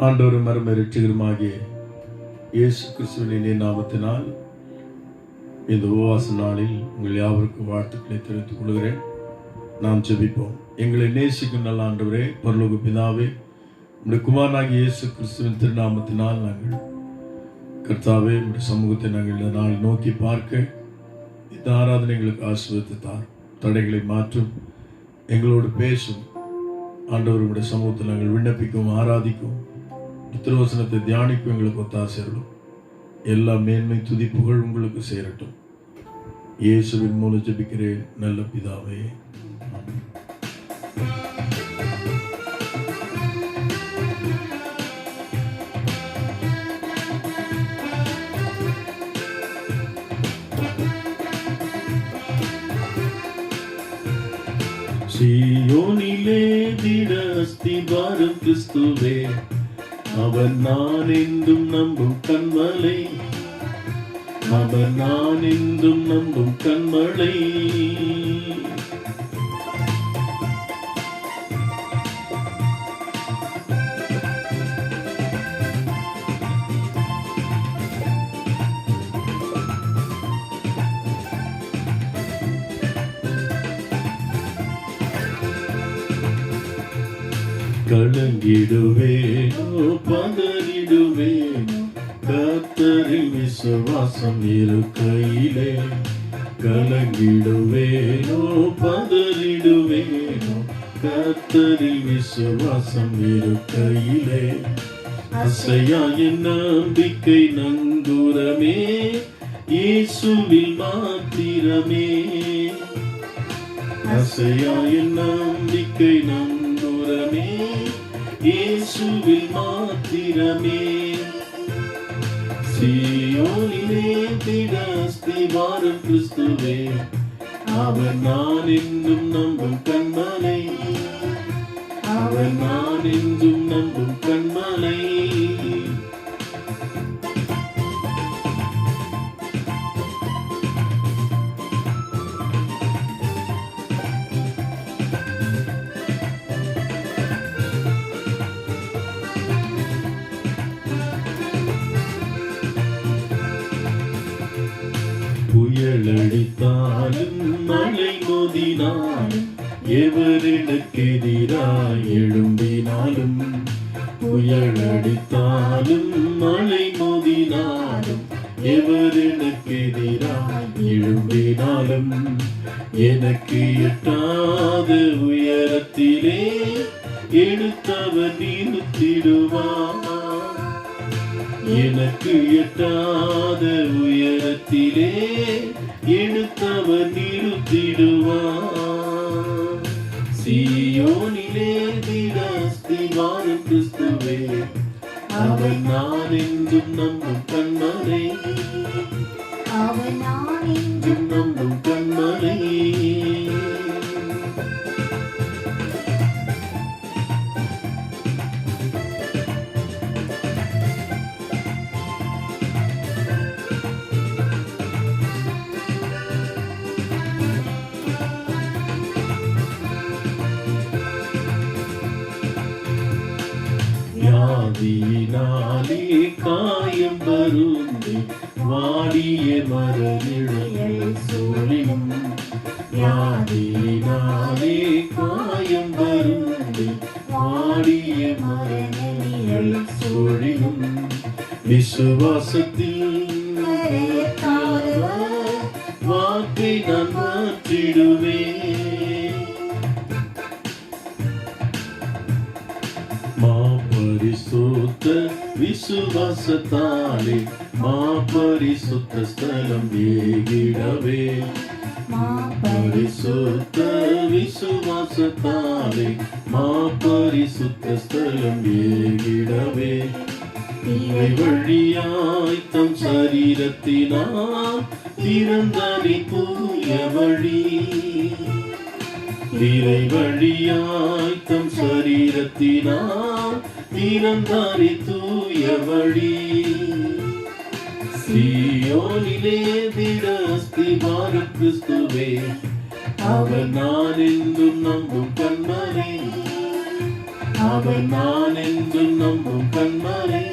ஆண்டவரும் அருமை இரட்சகருமாகிய இயேசு கிறிஸ்துவின் நாமத்தினால் இந்த உபவாச நாளில் உங்கள் யாவருக்கும் வாழ்த்துக்களை தெரிவித்துக் கொள்கிறேன். நாம் ஜெபிப்போம். எங்களை நேசிக்கும் நல்ல ஆண்டவரே, பரலோக பிதாவே, உங்களுடைய குமாரனாகிய இயேசு கிறிஸ்துவின் திருநாமத்தினால் நாங்கள் கர்த்தாவே உங்களுடைய சமூகத்தை நாங்கள் இந்த நாள் நோக்கி பார்க்க இந்த ஆராதனை எங்களுக்கு ஆசீர்வதித்தார். தடைகளை மாற்றும், எங்களோடு பேசும் ஆண்டவருடைய சமூகத்தில் நாங்கள் விண்ணப்பிக்கும், ஆராதிக்கும், திருவசனத்தை தியானிக்கும், எங்களுக்கு ஒத்தாசைகளும் எல்லா மேன்மை துதி புகழ் உங்களுக்கு சேரட்டும். இயேசுவின் மூலம் ஜெபிக்கிறேன் நல்ல பிதாவே. சீயோனிலே திட அஸ்திபாரம் கிறிஸ்துவே, அவர் நான் என்றும் நம்பும் கண்மலை, அவர் நான் என்றும் நம்பும் கண்மலை. கலங்கிடுவேனோ பதறிடுவேனோ, கர்த்தரில் விசுவாசம் இருக்கையிலே. கலங்கிடுவேனோ பதறிடுவேனோ, கர்த்தரில் விசுவாசம் இருக்கையிலே. அசையா என் நம்பிக்கை நங்கூரமே, இயேசுவில் மாத்திரமே. அசையா என் நம்பிக்கை நங்கூரமே, இயேசுவில் மாத்திரமே. சீயோனிலே திட அஸ்திபாரம் கிறிஸ்துவே, அவர் நான் என்றும் நம்பும் கண்மலை, அவர் நான் என்றும் நம்பும் கண்மலை. புயலடித்தாலும் மழை மோதினாலும், எவருக்கு எதிராய் எழும்பினாலும். புயலடித்தாலும் மழை மோதினாலும், எவருக்கு எதிராய் எழும்பினாலும். எனக்கு எட்டாத உயரத்திலே எடுத்தவர் நிறுத்திடுவார். எனக்கு எட்டாத உயரத்திலே எடுத்தவர் நிறுத்திடுவார். சீயோனிலே திட அஸ்திபாரம் கிறிஸ்துவே, அவர் நான் என்றும் நம்பும் கண்மலை, அவர் நான் என்றும் நம்பும் கண்மலை. வியாதியினாலே காயம் வருந்தி வாடிய மரநிழல் சூழினும். வியாதியினாலே காயம் வருந்தி வாடிய மரநிழல் சூழினும். விசுவாசத்தில் வாக்கை நான் மாற்றிடுவேன். பரிசுத்த விசுவாசத்தாலே பரிசுத்த ஸ்தலம் ஏகிடவே. பரிசுத்த விசுவாசத்தாலே பரிசுத்த ஸ்தலம் ஏகிடவே. இவை வழியாய் தம் சரீரத்தினால் திறந்தானே தூய வழி. இறை வழியாய் தம் சரீரத்தினால் திறந்தானே தூய வழி. சீயோனிலே திட அஸ்திபாரம் கிறிஸ்துவே, அவர் நான் என்றும் நம்பும் கண்மலை, அவர் நான் என்றும் நம்பும் கண்மலை.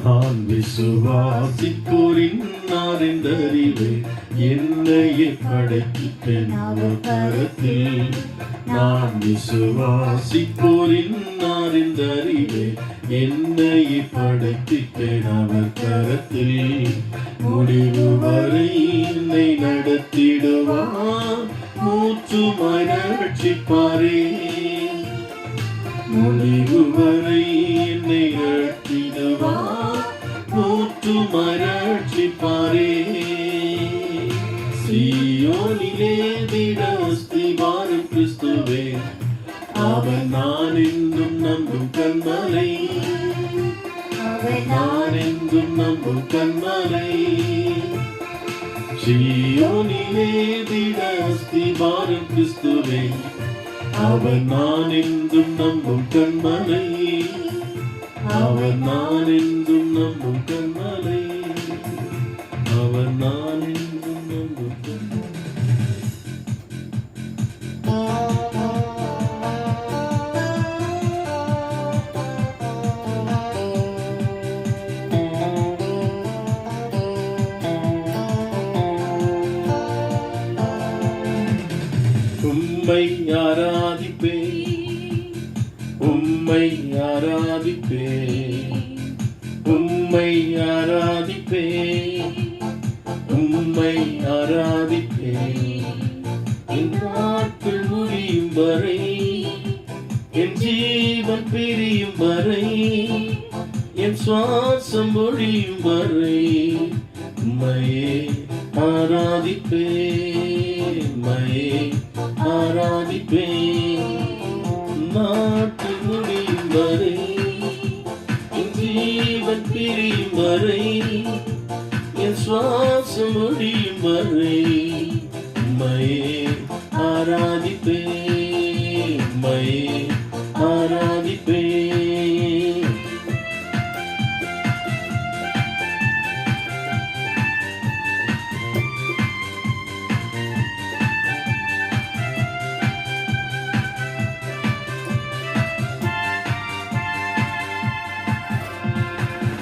நான் விசுவாசிப்போரின் அறிந்தறிவே என்னையே படைத்திட்டேன் அவர் கரத்தில். நான் விசுவாசிப்போரின் அறிந்தறிவே என்னையே படைத்திட்டேன் அவர் கரத்தில். முடிவு வரை என்னை நடத்திடுவார், மூச்சுமாய் ரட்சிப்பாரே. முடிவு வரை என்னை நடத்திடுவார், மூச்சுமாய் ரட்சிப்பாரே. சீயோனிலே திட அஸ்திவாரம் கிறிஸ்துவே, அவர் நான் என்றும் நம்பும் கண்மலை. நான் என்றும் நம்பும் கண்மலை. சீயோனிலே திட அஸ்திவாரம் கிறிஸ்துவே, அவர் நான் என்றும் நம்பும் கண்மலை. அவர் நான் என்றும் நம்பும் கண்மலை. அவர் நான் என்றும் நம்பும் கண்மலை. உம்மை ஆராதிப்பேன், உம்மை ஆராதிப்பேன், உம்மை ஆராதிப்பேன், உம்மை ஆராதிப்பேன். என் நாட்கள் முடியும் வரை, என் ஜீவன் பிரியும் வரை, என் சுவாசம் ஒழியும் வரை உம்மையே ஆராதிப்பேன், உம்மையே ஆராதிப்பேன். நாட்டு முடியும் வரை, என் ஜீவன் பிரியும் வரை, என் சுவாசம் ஒழியும் வரை உம்மையே ஆராதிப்பேன், உம்மையே ஆராதிப்பேன்.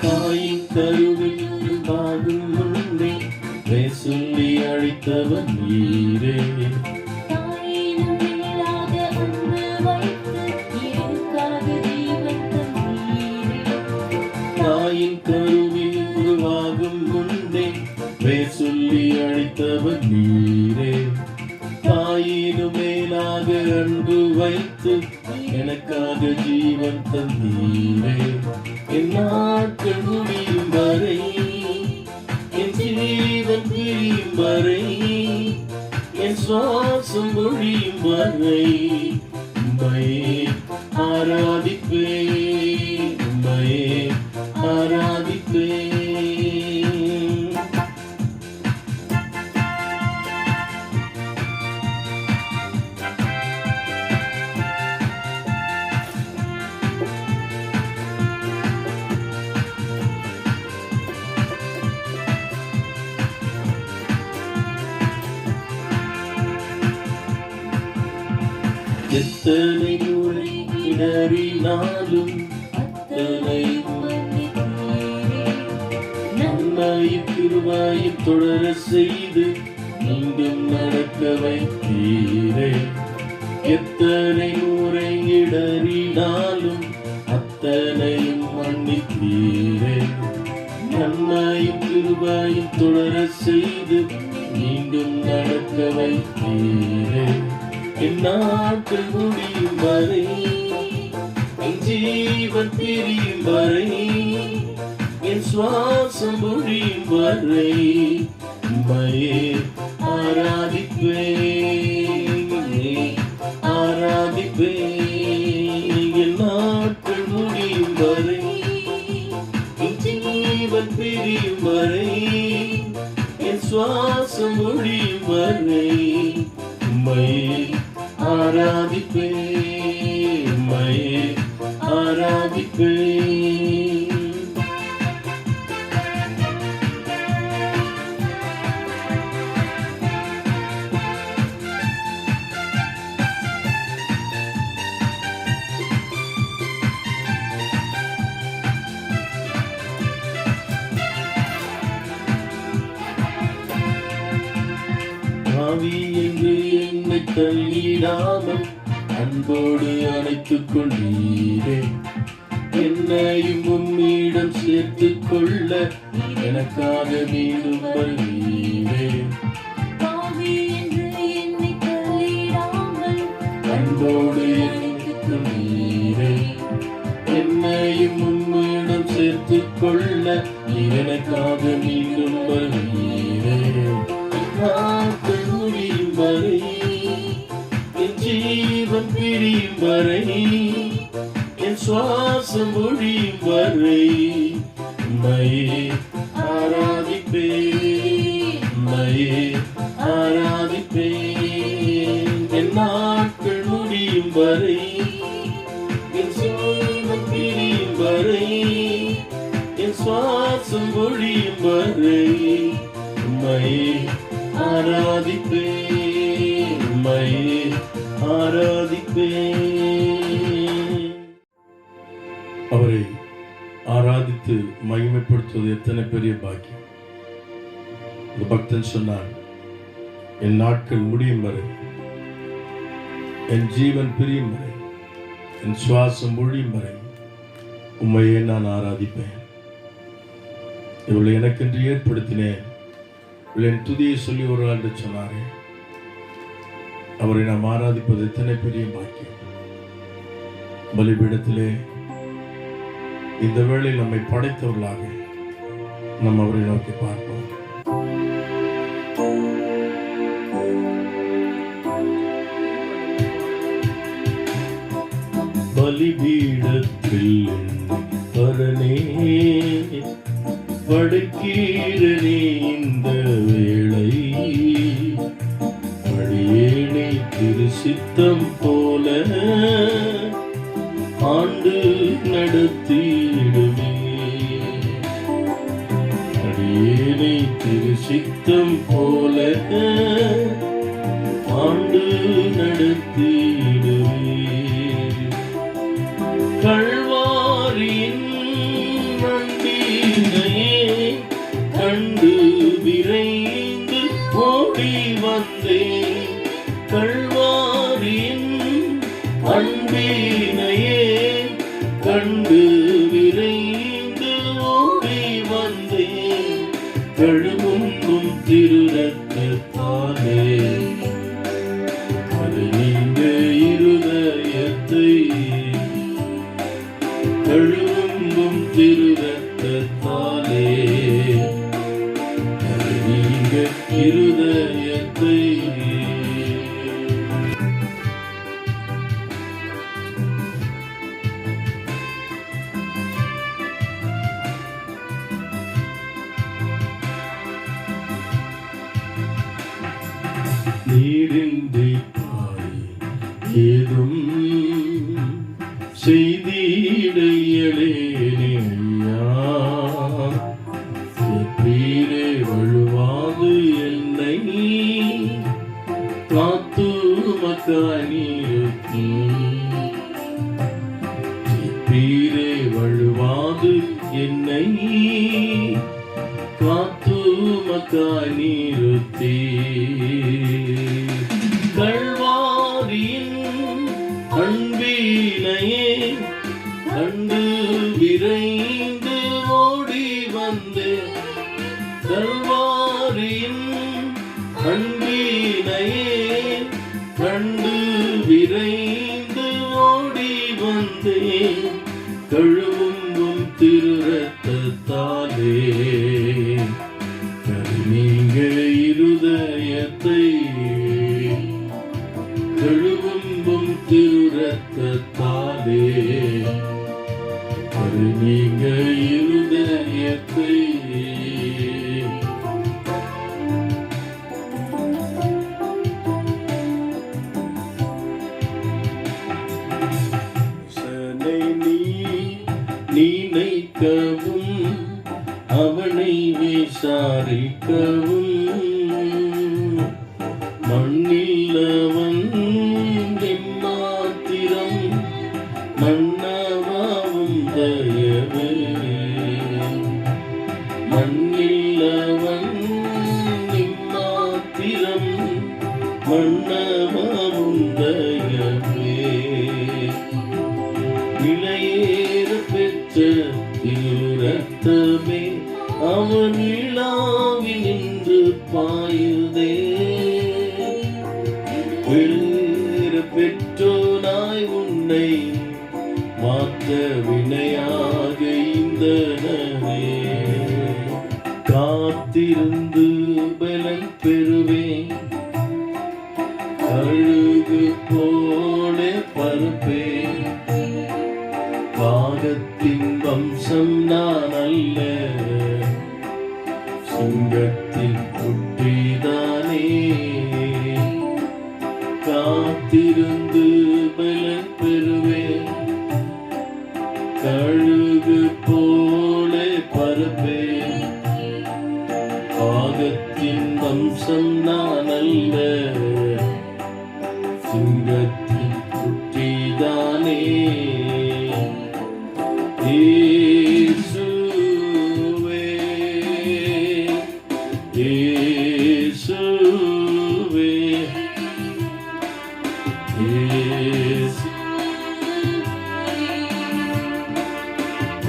தாயின் கருவில் பாகும் முன்னே சொல்லி அழைத்தவன் நீரே. தாயின் கருவில் உருவாகும் முன்னே சொல்லி அழைத்தவன் நீரே. தாயினும் மேலாக அன்பு வைத்து எனக்காக ஜீவன் தந்தீரே. என் நாட்கள் முடியும் வரை, என் ஜீவன் பிரியும் வரை, என் சுவாசம் ஒழியும் வரை உம்மையே ஆராதிப்பேன், உம்மையே ஆராதிப்பேன். எத்தனை முறை இடறினாலும் அத்தனை நன்மையும் கிருபையும் தொடர செய்து மீண்டும் நடக்க வைத்தீரே. எத்தனை முறை இடறினாலும் அத்தனையும் மன்னித்தீரே. நன்மையும் கிருபையும் தொடர செய்து மீண்டும் நடக்க வைத்தீரே. என் நாட்கள் முடியும் வரை, என் ஜீவன் பிரியும் வரை, என் சுவாசம் ஒழியும் வரை உம்மையே ஆராதிப்பேன், ஆராதிப்பேன். என் நாட்கள் முடியும் வரை, என் ஜீவன் பிரியும் வரை, என் வரை உம்மையே ஆராதிப்பேன், உம்மையே ஆராதிப்பேன். ஆவி என்று என்னை தள்ளிடாமல் அன்போடு அணைத்துக் கொண்டீரே, என்னையும் உம்மிடம் சேர்த்துக் கொள்ள எனக்காக மீண்டும் வருவீரே. அன்போடு அணைத்துக் கொண்டீரே, என்னையும் உம்மிடம் சேர்த்துக் கொள்ள எனக்காக மீண்டும் வருவீரே. நாட்கள் முடியும் வரை, என் ஜீவன் பிரியும் வரை, என் சுவாசம் முடியும் வரை உம்மையே ஆராதிப்பேன், உம்மையே ஆராதிப்பேன். என் நாட்கள் முடியும் வரை, என் ஜீவன் பிரியும் வரை, என் சுவாசம் முடியும் வரை உம்மையே ஆராதிப்பேன், உம்மையே ஆராதிப்பேன். அவரை ஆராதித்து மகிமைப்படுத்துவது எத்தனை பெரிய பாக்கியம். இந்த பக்தன் சொன்னான், என் நாட்கள் முடியும் வரை, என் ஜீவன் பிரியும் வரை, என் சுவாசம் முடியும் வரை உம்மையே நான் ஆராதிப்பேன். இவளை எனக்கென்று ஏற்படுத்தினேன், என் துதியை சொல்லி ஒரு ஆண்டு சொன்னாரே, அவரை நாம் ஆராதிப்பது எத்தனை பெரிய பாக்கியம். பலிபீடத்திலே இந்த வேளையில் நம்மை படைத்தவர்களாக நாம் அவரை நோக்கி பார்ப்போம். பலிபீடத்தில் பரனே படைக்கீரனே, இந்த வேளை அடியேனை திருசித்தம் போல ஆண்டு நடத்திடுமே. அடியேனை திருசித்தம் போல ஆண்டு நடத்திடுமே. கல்வாரியின் வண்டினையே கண்டு விரைந்து ஓடி வந்தேன். கல்வாரியின் அன்பினையே கண்டு விரைந்து ஓடி வந்தேன். கழுவும் திருரத்தாலே அது நீங்க இருதயத்தை, கழுவும் திருரத்தாலே அது நீங்க இருதயத்தை. நீரின்றி தாய் ஏதும் செய்திடையலேனையா, எப்பீரே வழுவாது என்னை காத்து மக்கானிருத்தி. எப்பீரே வழுவாது என்னை காத்து மக்கானிருத்தி. கல்வாரியின் அன்பினையே கண்டு விரைந்து ஓடி வந்து. கல்வாரியின் அன்பினையே கண்டு விரைந்து ஓடி வந்தேன். கழுவும் திருரத்தாலே நீங்க இருதயத்தை, கழுவும் திருரத்தாலே நீங்க இருதயத்தை. அவனை விசாரிக்கவும் மண்ணிலவன் மாத்திரம் மன்னவாவும் தயவே மண்ணிலவன் மாத்திரம் மன்னவாவும் தயவே விலையேற பெற்ற இரத்தமே அவன் இழாவி நின்று பாயுதே விளையேற பெற்றோனாய் உன்னை மாற்ற வினையாக இந்த காத்திருந்து பலன் பெறுவேன் கழுகு போல பருப்பேன் பாகத்தின் வம்சம் நான் அல்ல சிங்கத்தின் குட்டிதானே காத்திருந்து பலன் பெறுவேன் கழுகு போல பருப்பேன் பாகத்தின் வம்சம் நான் அல்ல சிங்கத்தின் குட்டிதானே இயேசுவே இயேசுவே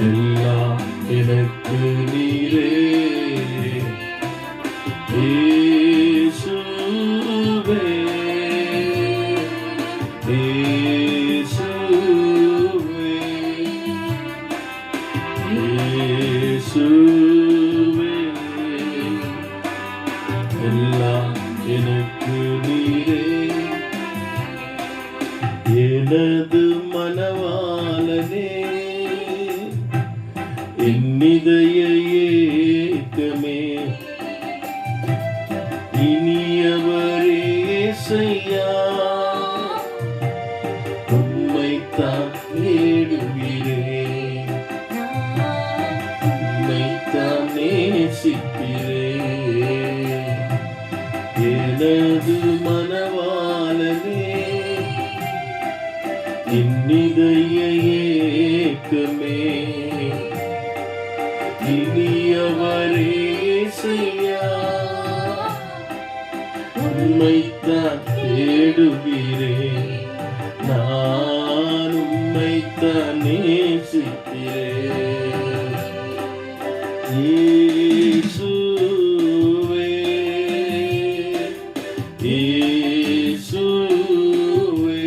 எல்லாம் எனக்கு நீரே இயேசுவே இயேசுவே இயேசுவே எல்லாம் எனக்கு நீரே எனது மனவாளனே என்னிதய ஏக்கமே இனியவரே இயேசையா உம்மைத்தான் தேடுகிறேன் உம்மைத்தான் நேசிக்கிறேன் எனது மனவாளனே என்னிதய ஏக்கமே இனியவரே இயேசையா உம்மைத்தான் தேடுகிறேன் நான் உம்மைத்தான் நேசிக்கிறேன் இயேசுவே இயேசுவே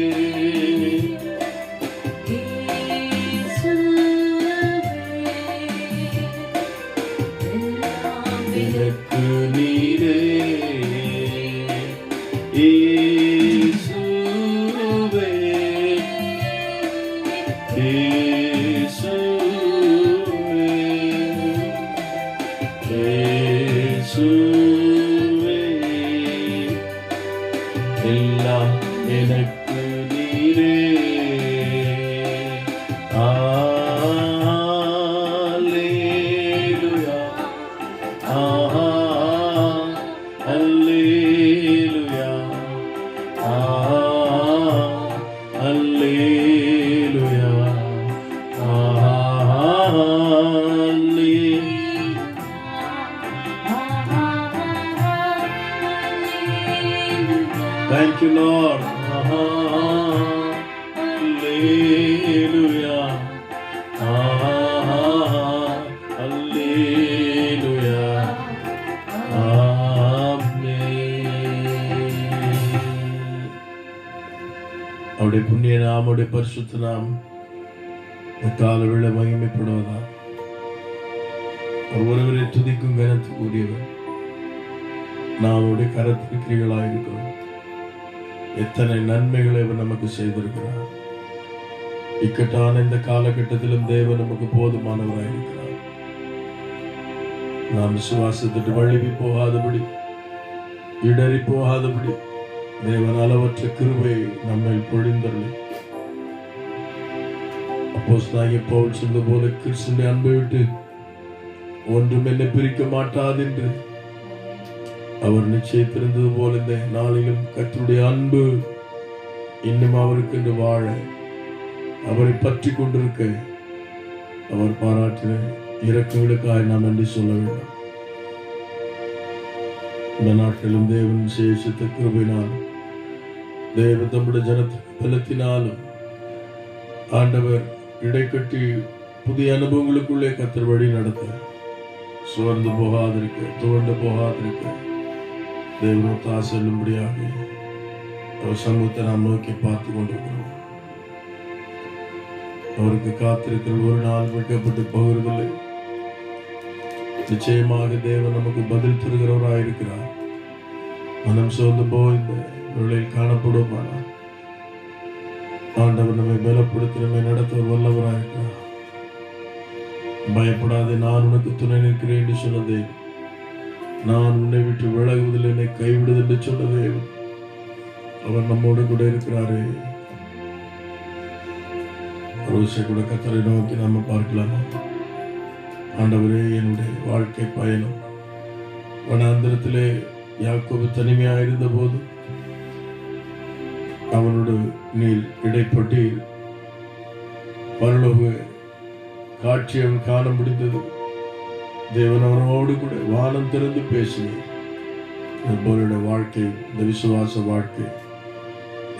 எனக்கு நீரே இயேசுவே இயேசுவே இயேசுவே எல்லாம் எனக்கு நீரே அல்லேலூயா அல்லேலூயா அல்லேலூயா Thank you, Lord. Hallelujah. Hallelujah. Amen. அவருடைய புண்ணிய நாம அவருடைய பரிசுத்த நாம் இந்த காலவேளை மகிமைப்படுவதா ஒருவரை துதிக்கும் கனத்துக்குரியவர் நாம் அவருடைய கரத்தின் கிரிகளாக இருக்கிறோம். எத்தனை நன்மைகளை அவர் நமக்கு செய்திருக்கிறார். இக்கட்டான இந்த காலகட்டத்திலும் தேவன் நமக்கு போதுமானவராக இருக்கிறார். நாம் விசுவாசத்திட்டு வழுவி போகாதபடி இடறி போகாதபடி தேவன் அளவற்ற கிருபை நம்மை பொழிந்தருளி அப்போஸ்தலனாகிய பவுல் சொன்னது போல கிறிஸ்துவின் அன்பை விட்டு ஒன்றும் என்னை பிரிக்க மாட்டாது என்று அவர் நிச்சயித்திருந்தது போல இந்த நாளிலும் கர்த்தருடைய அன்பு இன்னும் அவருக்கு என்று வாழ, அவரை பற்றி கொண்டிருக்க அவர் பாராட்டின இரக்கங்களுக்காக நாம் நன்றி சொல்ல வேண்டும். இந்த நாட்களிலும் தேவன் விசேஷித்த கிருபையினால், தேவ தம்முடைய ஜனத்திற்கு பலத்தினாலும் ஆண்டவர் இடைக்கட்டி புதிய அனுபவங்களுக்குள்ளே கர்த்தர் வழி நடத்த, சோர்ந்து போகாதிருக்க, துவண்டு போகாதிருக்க தேவன் செல்லும்படியாக அவர் சமூகத்தை நாம் நோக்கி பார்த்து கொண்டிருக்கிறோம். அவருக்கு காத்திருக்கிற ஒரு நாள் மீட்கப்பட்டு போகிறதில்லை. நிச்சயமாக தேவன் நமக்கு பதில் தருகிறவராயிருக்கிறார். மனம் சோர்ந்து போய் இந்த வேளையில் காணப்படுமானால் ஆண்டவர் நம்மை பலப்படுத்தி நம்மை நடத்த ஒரு வல்லவராயிருக்கிறார். பயப்படாதே, நான் உனக்கு துணை நிற்கிறேன் என்று சொன்ன தேவன், நான் உன்னை விட்டு விலகுவதில் என்னை கைவிடுதல் என்று சொன்ன தேவன், அவர் நம்மோடு கூட இருக்கிறாரே. ரோசை கூட கர்த்தரை நோக்கி நாம பார்க்கலாமா? ஆண்டவரே, என்னுடைய வாழ்க்கை பயணம் வனாந்திரத்திலே யாக்கோபு தனிமையாக இருந்த போது அவனோடு நீர் இடைப்பட்டு பரலோக காட்சி அவன் காண முடிந்தது. தேவன் அவனோடு கூட வானம் திறந்து பேசினீர். எங்களுடைய வாழ்க்கை, இந்த விசுவாச வாழ்க்கை,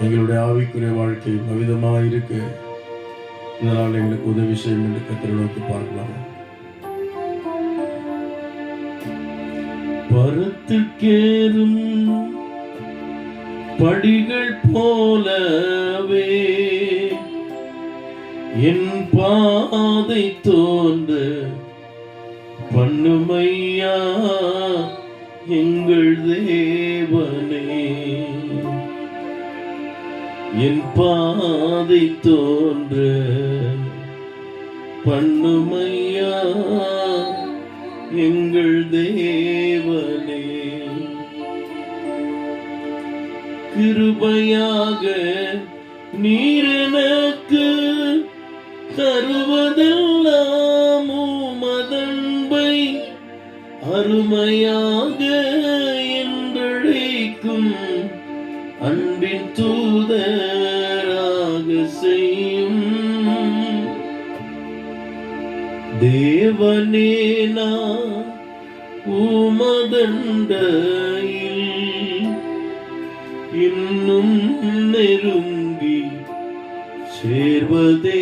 எங்களுடைய ஆவிக்குரிய வாழ்க்கை அவிதமாக இருக்க இதனால் எங்களுக்கு உதவி செய்யும் என்று கர்த்தரை நோக்கி பார்க்கலாம். பருத்துக்கேறும் படிகள் போலவே என் பாதை தோன்ற பண்ணுமையா எங்கள் தேவனே. என் பாதை தோன்ற பண்ணுமையா எங்கள் தேவனே. கிருபையாக நீர் எனக்கு தருவதெல்லாம் உமதன்பை அருமையாக என்றழைக்கும் அன்பின் தூதராக செய்யும் தேவனே. நான் உமதண்டையில் இன்னும் நெருங்கி சேர்வதே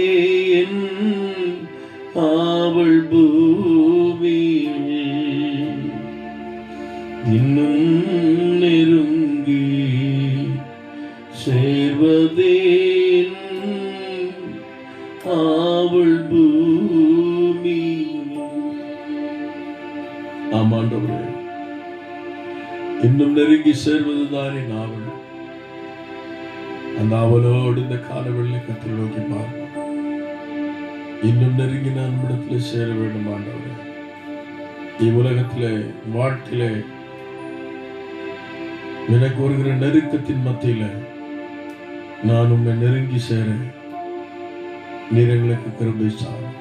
என் ஆவல் பூமியில். இன்னும் நெருங்கி சேர்வதே என் ஆவல் பூமி. ஆமாண்டவரே, இன்னும் நெருங்கி சேர்வதுதான் என் ஆவல். அந்த ஆவலோடு இந்த காலவெளியை கர்த்தரை நோக்கி பார்ப்போம். இன்னும் நெருங்கி நான் இடத்துல சேர வேண்டும் ஆண்டவரே. இவ்வுலகத்திலே வாழ்க்கையிலே எனக்கு வருகிற நெருக்கத்தின் மத்தியில நான் உண்மை நெருங்கி சேர நீர் எங்களுக்கு கிருபை செய்யும்.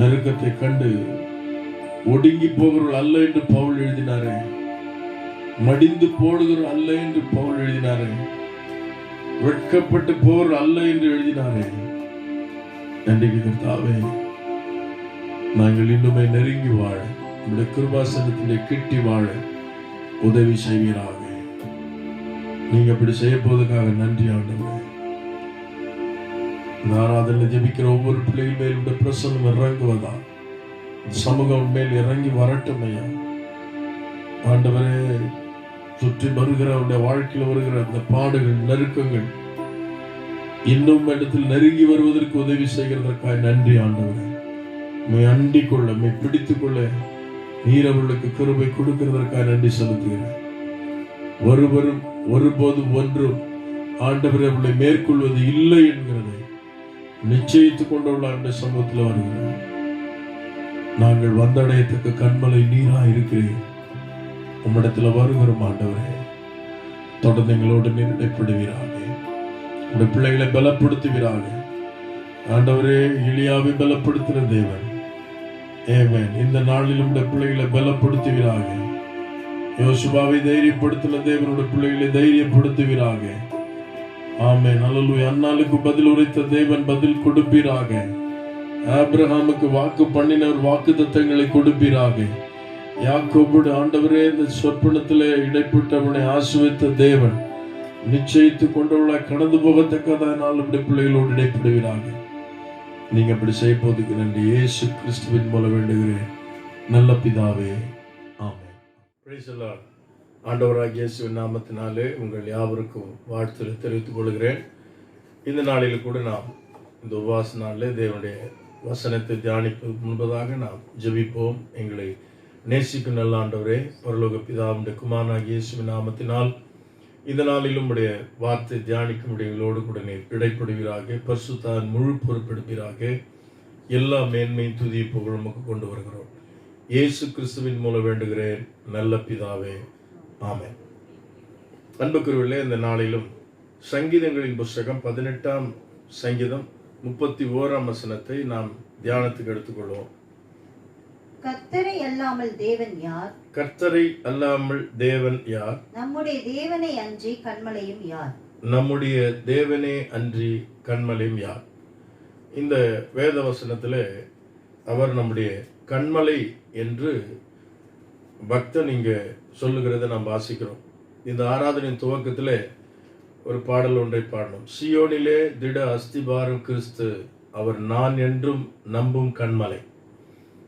நெருக்கத்தை கண்டு ஒடுங்கி போகிறவர்கள் அல்ல என்று பவுல் எழுதினாரே, மடிந்து போடுகிற அல்ல என்று பவுல் எழுதினாரே, வெட்கப்பட்டு போர் அல்ல என்று எழுதினாரே. நன்றி கர்த்தாவே, நாங்கள் இன்னுமே நெருங்கி வாழ, உங்களுடைய கிருபாசனத்திலே கிட்டி வாழ உதவி செய்வீராக. நீங்க அப்படி செய்ய போவதற்காக நன்றி ஆண்டவரே. ஆராதனை ஜெபிக்கிற ஒவ்வொரு பிள்ளைகள் மேல் உடைய பிரசன்னம் இறங்குவதா, சமூகம் மேல் இறங்கி வரட்டும் ஐயா. ஆண்டவரே, சுற்றி வருகிற அவருடைய வாழ்க்கையில் வருகிற அந்த பாடுகள், நெருக்கங்கள் இன்னும் இடத்தில் நெருங்கி வருவதற்கு உதவி செய்கிறதற்காக நன்றி ஆண்டவரே. மை அண்டிக் கொள்ள, மை பிடித்துக் கொள்ள நீர் அவர்களுக்கு கிருபை கொடுக்கிறதற்காக நன்றி செலுத்துகிறேன். ஒருவரும் ஒருபோதும் ஒன்றும் ஆண்டவரை அவர்களை மேற்கொள்வது இல்லை என்கிறதை நிச்சயித்துக் கொண்டுள்ள அந்த சமூகத்தில் வருகிறோம். நாங்கள் வந்தடையத்தக்க கண்மலை நீரா இருக்கிறேன். உம்மிடத்துல வருகிறோம் ஆண்டவரே. தொடர்ந்து எங்களோடு நீர் இடைப்படுவீராக. உடைய பிள்ளைகளை பலப்படுத்துவீராக. ஆண்டவரே, எலியாவை பலப்படுத்தின தேவன், ஆமென். இந்த நாளிலும் இந்த பிள்ளைகளை பலப்படுத்துவீராக. யோசுவாவை தைரியப்படுத்தின தேவனுடைய பிள்ளைகளை தைரியப்படுத்துவீராக. ஆமென். அல்லேலூயா. அன்னாளுக்கு பதில் உரைத்த தேவன் பதில் கொடுப்பீராக. ஆபிரகாமுக்கு வாக்கு பண்ணினவர் வாக்குத்தத்தங்களை கொடுப்பீராக. யாக்கோபோடு ஆண்டவரே, இந்த சொற்பனத்திலே இடைப்பட்டவனை ஆசீர்வதித்த தேவன் நிச்சயித்து கொண்டுள்ள கடந்து போகத்தக்கதா நாளுடைய பிள்ளைகளோடு இடைப்படுவீராக. நீங்க அப்படி செய்ய போதுக்கு நன்றி. இயேசு கிறிஸ்துவின் மூலம் வேண்டுகிறேன் நல்ல பிதாவே, ஆமென். Praise the Lord. ஆண்டவராகிய இயேசுவின் நாமத்தினாலே உங்கள் யாவருக்கும் வாழ்த்துக்களை தெரிவித்துக் கொள்கிறேன். இந்த நாளில் கூட நாம் இந்த உபவாச நாளிலே தேவனுடைய வசனத்தை தியானிப்பதற்கு முன்பதாக நாம் ஜெபிப்போம். எங்களை நேசிக்கும் நல்ல ஆண்டவரே, பரலோக பிதாவுடைய குமாரனாகிய இயேசுவின் நாமத்தினால் இந்த நாளிலும் உடைய வார்த்தை தியானிக்கும் எங்களோடு கூட நீர் இடைப்படுவீராக. பரிசுத்தர் முழு பொறுப்பெடுப்பீராக. எல்லா மேன்மையும் துதி புகழும் உமக்கு கொண்டு வருகிறோம். இயேசு கிறிஸ்துவின் மூலம் வேண்டுகிறேன் நல்ல பிதாவே, ஆமென். அன்புக்குரியவர்களே, இந்த நாளிலும் சங்கீதங்களின் புஸ்தகம் 18ஆம் சங்கீதம் 31ஆம் வசனத்தை நாம் தியானத்துக்கு எடுத்துக்கொள்வோம். கர்த்தரை அல்லாமல் தேவன் யார்? கர்த்தரை அல்லாமல் தேவன் யார்? நம்முடைய தேவனை அன்றி கன்மலையும் யார்? நம்முடைய தேவனே அன்றி கன்மலையும் யார்? இந்த வேத வசனத்தில் அவர் நம்முடைய கண்மலை என்று பக்தன் இங்க சொல்லுகிறத நாம் வாசிக்கிறோம். இந்த ஆராதனையின் துவக்கத்தில் ஒரு பாடல் ஒன்றை பாடணும். சியோனிலே திட அஸ்திபாரம் கிறிஸ்து, அவர் நான் என்றும் நம்பும் கண்மலை.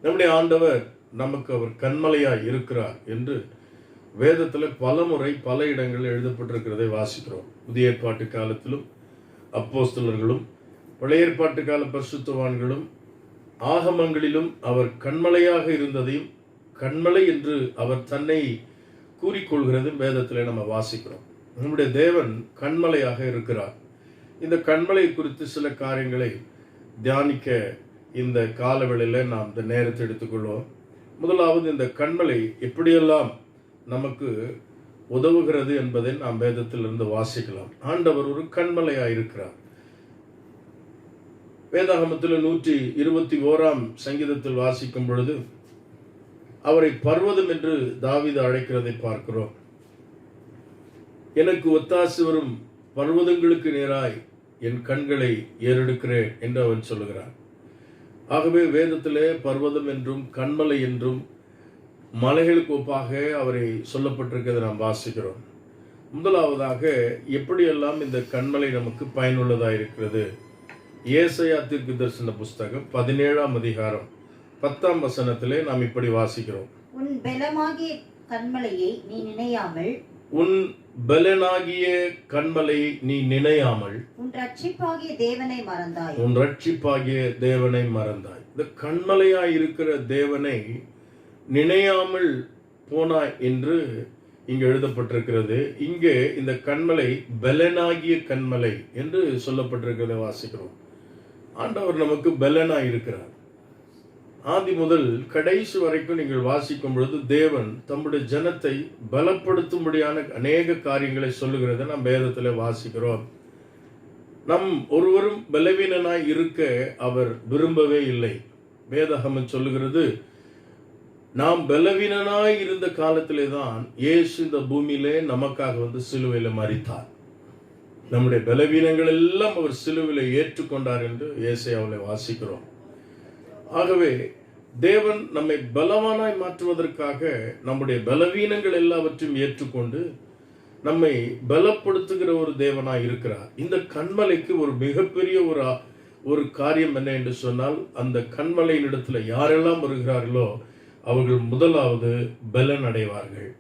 நம்முடைய ஆண்டவர் நமக்கு அவர் கண்மலையாய் இருக்கிறார் என்று வேதத்தில் பல முறை பல இடங்களில் எழுதப்பட்டிருக்கிறதை வாசிக்கிறோம். புதிய ஏற்பாட்டு காலத்திலும் அப்போஸ்தலர்களும் பழைய ஏற்பாட்டு கால பரிசுத்தவான்களும் ஆகமங்களிலும் அவர் கண்மலையாக இருந்ததையும் கண்மலை என்று அவர் தன்னை கூறிக்கொள்கிறதும் வேதத்தில் நம்ம வாசிக்கிறோம். நம்முடைய தேவன் கண்மலையாக இருக்கிறார். இந்த கண்மலை குறித்து சில காரியங்களை தியானிக்க இந்த காலவெளியில் நாம் இந்த நேரத்தை எடுத்துக்கொள்வோம். முதலாவது, இந்த கண்மலை எப்படியெல்லாம் நமக்கு உதவுகிறது என்பதை நாம் வேதத்திலிருந்து வாசிக்கலாம். ஆண்டவர் ஒரு கண்மலையாக இருக்கிறார். வேதாகமத்தில் 121ஆம் சங்கீதத்தில் வாசிக்கும் பொழுது அவரை பர்வதம் என்று தாவீது அழைக்கிறதை பார்க்கிறோம். எனக்கு ஒத்தாசை வரும் பர்வதங்களுக்கு நேராய் என் கண்களை ஏறெடுக்கிறேன் என்று அவன் சொல்லுகிறான். ஆகவே வேதத்திலே பர்வதம் என்றும் கண்மலை என்றும் மலைகளுக்கு ஒப்பாக அவரை சொல்லப்பட்டிருக்கிறதை நாம் வாசிக்கிறோம். முதலாவதாக, எப்படியெல்லாம் இந்த கண்மலை நமக்கு பயனுள்ளதாக இருக்கிறது? ஏசாயா தீர்க்கதரிசன புஸ்தகம் 17ஆம் அதிகாரம் 10ஆம் வசனத்திலே நாம் இப்படி வாசிக்கிறோம். உன் பலமாகிய கண்மலையை நீ நினையாமல், உன் பலனாகிய கண்மலை நீ நினையாமல், உன் ரட்சிப்பாகிய தேவனை மறந்தாய். உன் ரட்சிப்பாகிய தேவனை மறந்தாய். இந்த கண்மலையாய் இருக்கிற தேவனை நினையாமல் போனாய் என்று இங்கு எழுதப்பட்டிருக்கிறது. இங்கே இந்த கண்மலை பலனாகிய கண்மலை என்று சொல்லப்பட்டிருக்கிறதை வாசிக்கிறோம். ஆண்டவர் நமக்கு பலனாய் இருக்கிறார். ஆதி முதல் கடைசி வரைக்கும் நீங்கள் வாசிக்கும் பொழுது தேவன் தம்முடைய ஜனத்தை பலப்படுத்தும்படியான அநேக காரியங்களை சொல்லுகிறத நாம் வேதத்தில் வாசிக்கிறோம். நம் ஒருவரும் பலவீனனாய் இருக்க அவர் விரும்பவே இல்லை. வேதாகமம் சொல்லுகிறது, நாம் பலவீனனாய் இருந்த காலத்திலே தான் இயேசு இந்த பூமியிலே நமக்காக வந்து சிலுவையில் மரித்தார். நம்முடைய பலவீனங்கள் எல்லாம் அவர் சிலுவையில் ஏற்றுக்கொண்டார் என்று ஏசாயாவில் வாசிக்கிறோம். ஆகவே தேவன் நம்மை பலவானாய் மாற்றுவதற்காக நம்முடைய பலவீனங்கள் எல்லாவற்றையும் ஏற்றுக்கொண்டு நம்மை பலப்படுத்துகிற ஒரு தேவனாய் இருக்கிறார். இந்த கண்மலைக்கு ஒரு மிகப்பெரிய ஒரு காரியம் என்ன என்று சொன்னால், அந்த கண்மலையின் இடத்துல யாரெல்லாம் வருகிறார்களோ அவர்கள் முதலாவது பலன் அடைவார்கள்.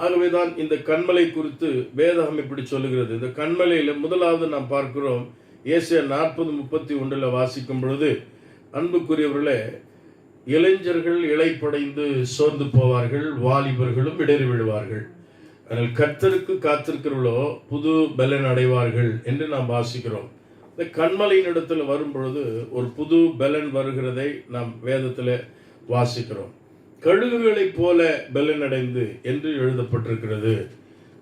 ஆகவேதான் இந்த கண்மலை குறித்து வேதம் இப்படி சொல்லுகிறது. இந்த கண்மலையில முதலாவது நாம் பார்க்கிறோம், ஏசாயா 40:31 வாசிக்கும் பொழுது, அன்புக்குரியவர்களே, இளைஞர்கள் இளைப்படைந்து சோர்ந்து போவார்கள், வாலிபர்களும் இடறி விழுவார்கள். ஆனால் கர்த்தருக்கு காத்திருக்கிறவர்களோ புது பலன் அடைவார்கள் என்று நாம் வாசிக்கிறோம். இந்த கண்மலையின் இடத்துல வரும் பொழுது ஒரு புது பலன் வருகிறதை நாம் வேதத்தில் வாசிக்கிறோம். கழுகுகளைப் போல பலன் அடைந்து என்று எழுதப்பட்டிருக்கிறது.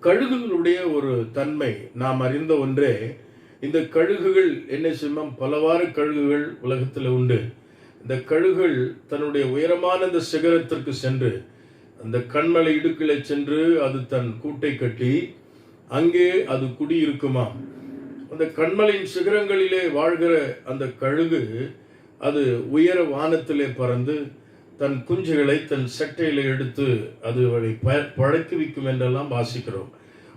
கழுகுகளுடைய ஒரு தன்மை நாம் அறிந்த ஒன்றே, இந்த கழுகுகள் என்ன செய்யும்? பலவாறு கழுகுகள் உலகத்தில் உண்டு. இந்த கழுகுகள் தன்னுடைய உயரமான இந்த சிகரத்திற்கு சென்று அந்த கண்மலை இடுக்கிலே சென்று அது தன் கூட்டை கட்டி அங்கே அது குடியிருக்குமா. அந்த கண்மலையின் சிகரங்களிலே வாழ்கிற அந்த கழுகு அது உயர வானத்திலே பறந்து தன் குஞ்சுகளை தன் சட்டையில எடுத்து அது பழக்குவிக்கும் என்றெல்லாம் வாசிக்கிறோம்.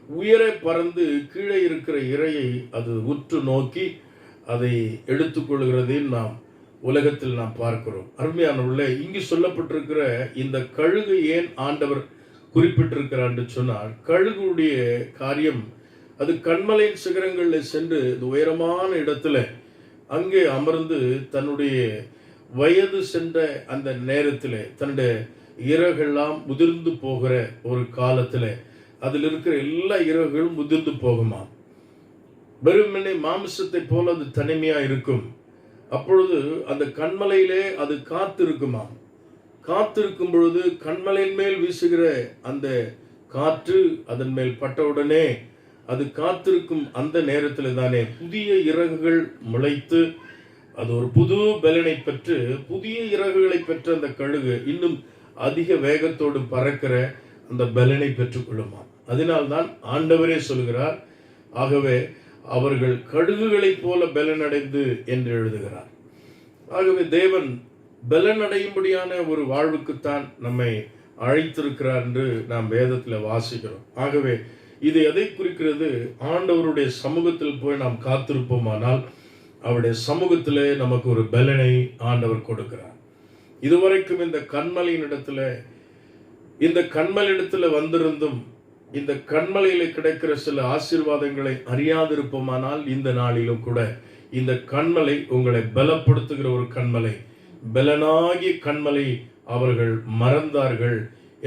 உயர பறந்து கீழே இருக்கிற இரையை அது உற்று நோக்கி அதை எடுத்துக்கொள்கிறதையும் நாம் உலகத்தில் நாம் பார்க்கிறோம். அருமையானவர்களே, இங்கு சொல்லப்பட்டிருக்கிற இந்த கழுகு ஏன் ஆண்டவர் குறிப்பிட்டிருக்கிறார் என்று சொன்னால், கழுகுடைய காரியம் அது கண்மலையின் சிகரங்களில் சென்று உயரமான இடத்துல அங்கே அமர்ந்து தன்னுடைய வயது சென்ற அந்த நேரத்தில் தன்னுடைய இறகுலாம் முதிர்ந்து போகிற ஒரு காலத்தில் அதில் இருக்கிற எல்லா இறகுகளும் முதிர்ந்து போகுமா. வெறுமனே மாமிசத்தை போல அது தனிமையா இருக்கும். அப்பொழுது அந்த கண்மலையிலே அது காத்திருக்குமா. காத்திருக்கும் பொழுது கண்மலையின் மேல் வீசுகிற அந்த காற்று அதன் மேல் பட்டவுடனே அது காத்திருக்கும் அந்த நேரத்தில் தானே புதிய இறகுகள் முளைத்து அது ஒரு புது பலனை பெற்று புதிய இறகுகளை பெற்ற அந்த கழுகு இன்னும் அதிக வேகத்தோடு பறக்கிற அந்த பலனை பெற்றுக்கொள்ளுமா. அதனால்தான் ஆண்டவரே சொல்கிறார், ஆகவே அவர்கள் கழுகுகளைப் போல பலனடைந்து என்று எழுதுகிறார். ஆகவே தேவன் பலனடையும்படியான ஒரு வாழ்வுக்குத்தான் நம்மை அழைத்திருக்கிறார் என்று நாம் வேதத்தில் வாசிக்கிறோம். ஆகவே இது எதை குறிக்கிறது? ஆண்டவருடைய சமூகத்தில் போய் நாம் காத்திருப்போமானால் அவருடைய சமூகத்திலே நமக்கு ஒரு பலனை ஆண்டவர் கொடுக்கிறார். இதுவரைக்கும் இந்த கண்மலையிடத்துல வந்திருந்தும் இந்த கண்மலையில கிடைக்கிற சில ஆசீர்வாதங்களை அறியாதிருப்போமானால் இந்த நாளிலும் கூட இந்த கண்மலை உங்களை பலப்படுத்துகிற ஒரு கண்மலை, பலனாகிய கண்மலை அவர்கள் மறந்தார்கள்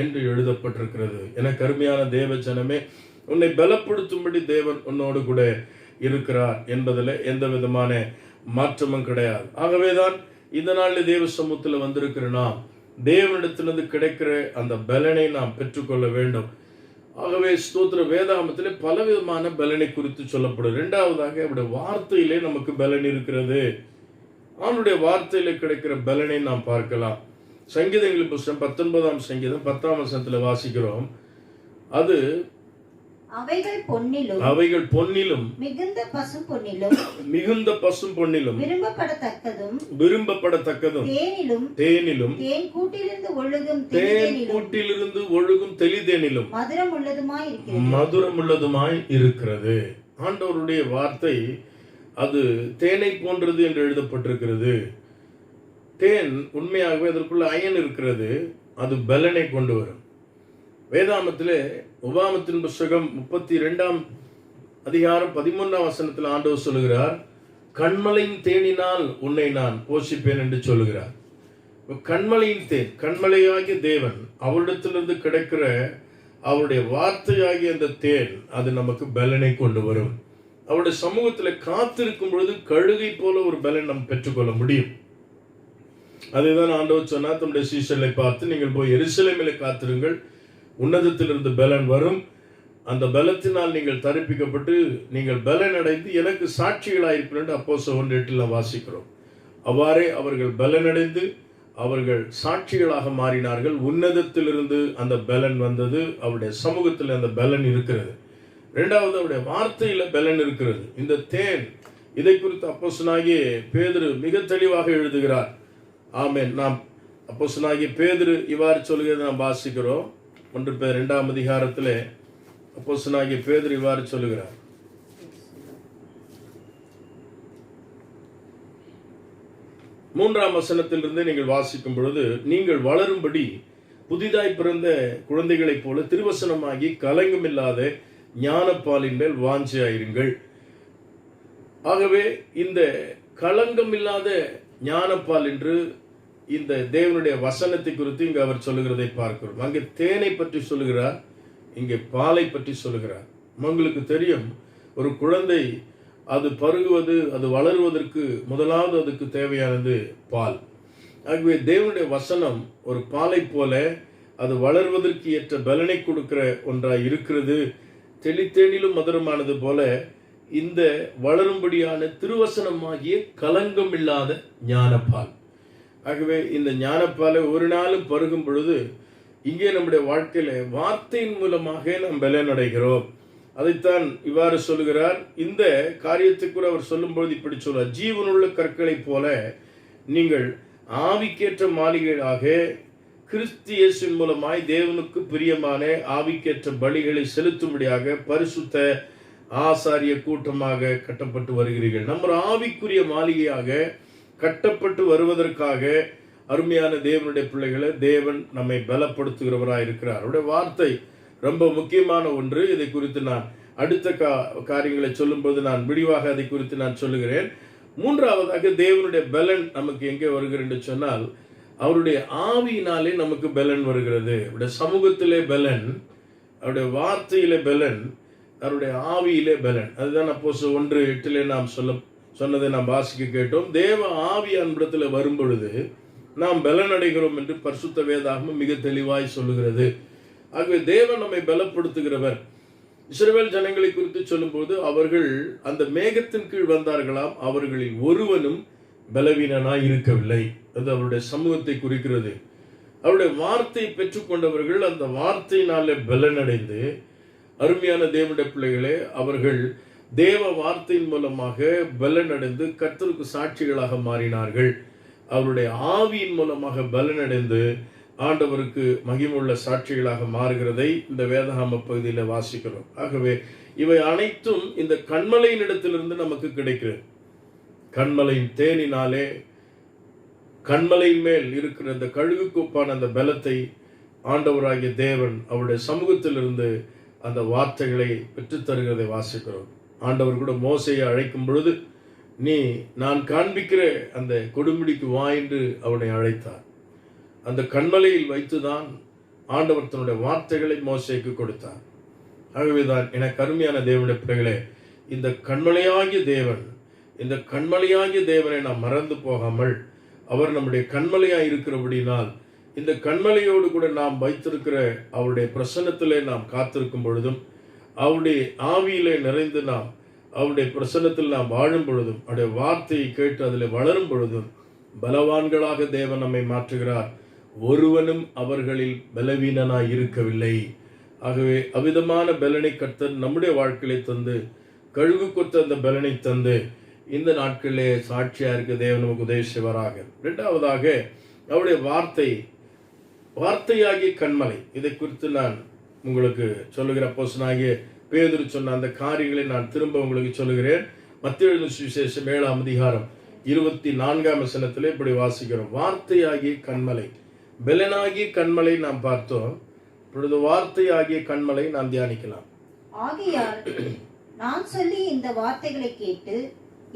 என்று எழுதப்பட்டிருக்கிறது. எனக்கு அருமையான தேவ ஜனமே, உன்னை பலப்படுத்தும்படி தேவன் உன்னோடு கூட இருக்கிறார் என்பதில் எந்த விதமான மாற்றமும் கிடையாது. ஆகவேதான் இந்த நாளில் தேவ சமூகத்தில் வந்திருக்கிற நாம் தேவனிடத்திலிருந்து கிடைக்கிற அந்த பலனை நாம் பெற்றுக்கொள்ள வேண்டும். ஆகவே ஸ்தோத்திர வேதாகமத்திலே பலவிதமான பலனை குறித்து சொல்லப்படும். இரண்டாவதாக அவருடைய வார்த்தையிலே நமக்கு பலன் இருக்கிறது. அவனுடைய வார்த்தையிலே கிடைக்கிற பலனை நாம் பார்க்கலாம். சங்கீதங்களின் புத்தகம் 19ஆம் சங்கீதம் 10ஆம் வசனத்தில் வாசிக்கிறோம், அது அவைகள் பொன்னிலும் மிகுந்த பசும் பொன்னிலும் விரும்பப்படத்தக்கதும் தேனிலும் தேன் கூட்டிலிருந்து ஒழுகும் தெளிதேனிலும் மதுரமுள்ளதுமாய் இருக்கிறது. ஆண்டவருடைய வார்த்தை அது தேனை போன்றது என்று எழுதப்பட்டிருக்கிறது. தேன் உண்மையாகவே அதற்குள்ள அயன் இருக்கிறது, அது பலனை கொண்டு வரும். வேதாமத்திலே உபாகமத்தின் புத்தகம் 32ஆம் அதிகாரம் 13ஆம் வசனத்தில் ஆண்டவர் சொல்லுகிறார், கண்மலையின் தேனினால் உன்னை நான் போஷிப்பேன் என்று சொல்லுகிறார். கண்மலையின் தேன், கண்மலையாகிய தேவன் அவரிடத்திலிருந்து கிடைக்கிற அவருடைய வார்த்தையாகிய அந்த தேன் அது நமக்கு பலனை கொண்டு வரும். அவருடைய சமூகத்தில் காத்திருக்கும் பொழுது கழுகை போல ஒரு பலன் நாம் பெற்றுக்கொள்ள முடியும். அதுதான் ஆண்டவர் சொன்னார், தம்முடைய சீஷர்களை பார்த்து, நீங்கள் போய் எருசலேமிலே காத்திருங்கள், உன்னதத்திலிருந்து பலன் வரும், அந்த பலத்தினால் நீங்கள் தரிப்பிக்கப்பட்டு நீங்கள் பலன் அடைந்து எனக்கு சாட்சிகளாயிருப்பீர்கள் என்று அப்போஸ்தலர் 1:8 வாசிக்கிறோம். அவ்வாறே அவர்கள் பலனடைந்து அவர்கள் சாட்சிகளாக மாறினார்கள். உன்னதத்திலிருந்து அந்த பலன் வந்தது, அவருடைய சமூகத்தில் அந்த பலன் இருக்கிறது. இரண்டாவது, அவருடைய வார்த்தையில பலன் இருக்கிறது. இந்த தேன், இதை குறித்து அப்போஸ்தலனாகிய பேதுரு மிக தெளிவாக எழுதுகிறார். ஆமென். நாம் அப்போஸ்தலனாகிய பேதுரு இவ்வாறு சொல்கிறதை நாம் வாசிக்கிறோம். 1 பேதுரு 2ஆம் அதிகாரத்திலே அப்போஸ்தலனாகிய பேதுரு இவ்வாறு சொல்லுகிறார். 3ஆம் வசனத்திலிருந்து நீங்கள் வாசிக்கும் பொழுது, நீங்கள் வளரும்படி புதிதாய் பிறந்த குழந்தைகளைப் போல திருவசனமாகி கலங்கமில்லாத ஞானப்பாலின் மேல் வாஞ்சையாயிருங்கள். ஆகவே இந்த களங்கமில்லாத ஞானப்பால் என்று இந்த தேவனுடைய வசனத்தை குறித்து இங்கு அவர் சொல்லுகிறதை பார்க்கிறோம். அங்கே தேனை பற்றி சொல்லுகிறார், இங்கே பாலை பற்றி சொல்லுகிறார். உங்களுக்கு தெரியும், ஒரு குழந்தை அது பருகுவது, அது வளருவதற்கு முதலாவது அதுக்கு தேவையானது பால். ஆகவே தேவனுடைய வசனம் ஒரு பாலை போல அது வளர்வதற்கு ஏற்ற பலனை கொடுக்கிற ஒன்றாய் இருக்கிறது. தெளித்தேனிலும் மதுரமானது போல இந்த வளரும்படியான திருவசனமாகிய கலங்கம் இல்லாத ஞானப்பால். ஆகவே இந்த ஞானப்பாலை ஒரு நாளும் பருகும் பொழுது இங்கே நம்முடைய வாழ்க்கையில வார்த்தையின் மூலமாக நாம் பலனடைகிறோம். அதைத்தான் இவ்வாறு சொல்லுகிறார். இந்த காரியத்துக்கு அவர் சொல்லும்போது இப்படி சொல்றார், ஜீவனுள்ள கற்களைப் போல நீங்கள் ஆவிக்கேற்ற மாளிகைகளாக கிறிஸ்து இயேசுவின் மூலமாய் தேவனுக்கு பிரியமான ஆவிக்கேற்ற பலிகளை செலுத்தும்படியாக பரிசுத்த ஆசாரிய கூட்டமாக கட்டப்பட்டு வருகிறீர்கள். நம்ம ஆவிக்குரிய மாளிகையாக கட்டப்பட்டு வருவதற்காக அருமையான தேவனுடைய பிள்ளைகளை தேவன் நம்மை பலப்படுத்துகிறவராக இருக்கிறார். அவருடைய வார்த்தை ரொம்ப முக்கியமான ஒன்று. இதை குறித்து நான் அடுத்த காரியங்களை சொல்லும்போது நான் விரிவாக அதை குறித்து நான் சொல்லுகிறேன். மூன்றாவதாக தேவனுடைய பலன் நமக்கு எங்கே வருகிறது என்று சொன்னால், அவருடைய ஆவியினாலே நமக்கு பலன் வருகிறது. அவருடைய சமூகத்திலே பலன், அவருடைய வார்த்தையிலே பலன், அவருடைய ஆவியிலே பலன். அதுதான் அப்போஸ்தலர் 1:8 நாம் சொன்னதை நாம் வாசிக்க கேட்டோம். தேவ ஆவி அன்பிடத்தில் வரும் பொழுது நாம் பலன் அடைகிறோம் என்று பரிசுத்த வேதாகமம் மிக தெளிவாய் சொல்லுகிறது. ஆகவே தேவன் நம்மை பலப்படுத்துகிறவர். இஸ்ரவேல் ஜனங்களை குறித்து சொல்லும்போது அவர்கள் அந்த மேகத்தின் கீழ் வந்தார்களாம், அவர்களில் ஒருவனும் பலவீனனாய் இருக்கவில்லை. அது அவருடைய சமூகத்தை குறிக்கிறது. அவருடைய வார்த்தையை பெற்றுக்கொண்டவர்கள் அந்த வார்த்தையினாலே பலனடைந்து, அருமையான தேவனுடைய பிள்ளைகளே, அவர்கள் தேவ வார்த்தையின் மூலமாக பலனடைந்து கர்த்தருக்கு சாட்சிகளாக மாறினார்கள். அவருடைய ஆவியின் மூலமாக பலனடைந்து ஆண்டவருக்கு மகிமுள்ள சாட்சிகளாக மாறுகிறதை இந்த வேதாகம பகுதியில் வாசிக்கிறோம். ஆகவே இவை அனைத்தும் இந்த கன்மலையின் இடத்திலிருந்து நமக்கு கிடைக்கிறது. கன்மலையின் தேனினாலே கன்மலையின் மேல் இருக்கிற அந்த கழுகுக்கு ஒப்பான அந்த பலத்தை ஆண்டவராகிய தேவன் அவருடைய சமூகத்திலிருந்து அந்த வார்த்தைகளை பெற்றுத்தருகிறதை வாசிக்கிறோம். ஆண்டவர் கூட மோசையை அழைக்கும் பொழுது, நீ நான் காண்பிக்கிற அந்த கொடுமுடிக்கு வா என்று அவனை அழைத்தார். அந்த கன்மலையில் வைத்துதான் ஆண்டவர் தன்னுடைய வார்த்தைகளை மோசேக்கு கொடுத்தார். ஆகவேதான் எனக்கு அருமையான தேவனுடைய பிள்ளைகளே, இந்த கன்மலையாகிய தேவன், இந்த கன்மலையாகிய தேவனை நாம் மறந்து போகாமல், அவர் நம்முடைய கன்மலையாய் இருக்கிறபடினால் இந்த கன்மலையோடு கூட நாம் வைத்திருக்கிற அவருடைய பிரசன்னத்திலே நாம் காத்திருக்கும் பொழுதும், அவருடைய ஆவியிலே நிறைந்து நாம் அவருடைய பிரசன்னத்தில் நாம் வாழும் பொழுதும், அவருடைய வார்த்தையை கேட்டு அதில் வளரும் பொழுதும் பலவான்களாக தேவன் நம்மை மாற்றுகிறார். ஒருவனும் அவர்களில் பலவீனனாய் இருக்கவில்லை. ஆகவே அவ்விதமான பலனை கர்த்தர் நம்முடைய வாழ்க்கையை தந்து, கழுகு கொத்த அந்த பலனை தந்து இந்த நாட்களிலே சாட்சியா இருக்க தேவன் நமக்கு உதவி செய்வாராக. இரண்டாவதாக அவருடைய வார்த்தையாகிய கன்மலை. இதை குறித்து நான் உங்களுக்கு சொல்லுகிற அப்போஸ்தலனாகிய பேதுரு சொன்ன அந்த காரியங்களை நான் திரும்ப உங்களுக்கு சொல்லுகிறேன். மத்தேயு எழுதின சுவிசேஷம் 7ஆம் அதிகாரம் 24ஆம் வசனத்திலே இப்படி வாசிக்கிறோம். வார்த்தையாகிய கன்மலை, பெலனாகிய கன்மலை நாம் பார்த்தோம். இப்பொழுது வார்த்தையாகிய கன்மலை நாம் தியானிக்கலாம். ஆகையால் நான் சொல்லி இந்த வார்த்தைகளை கேட்டு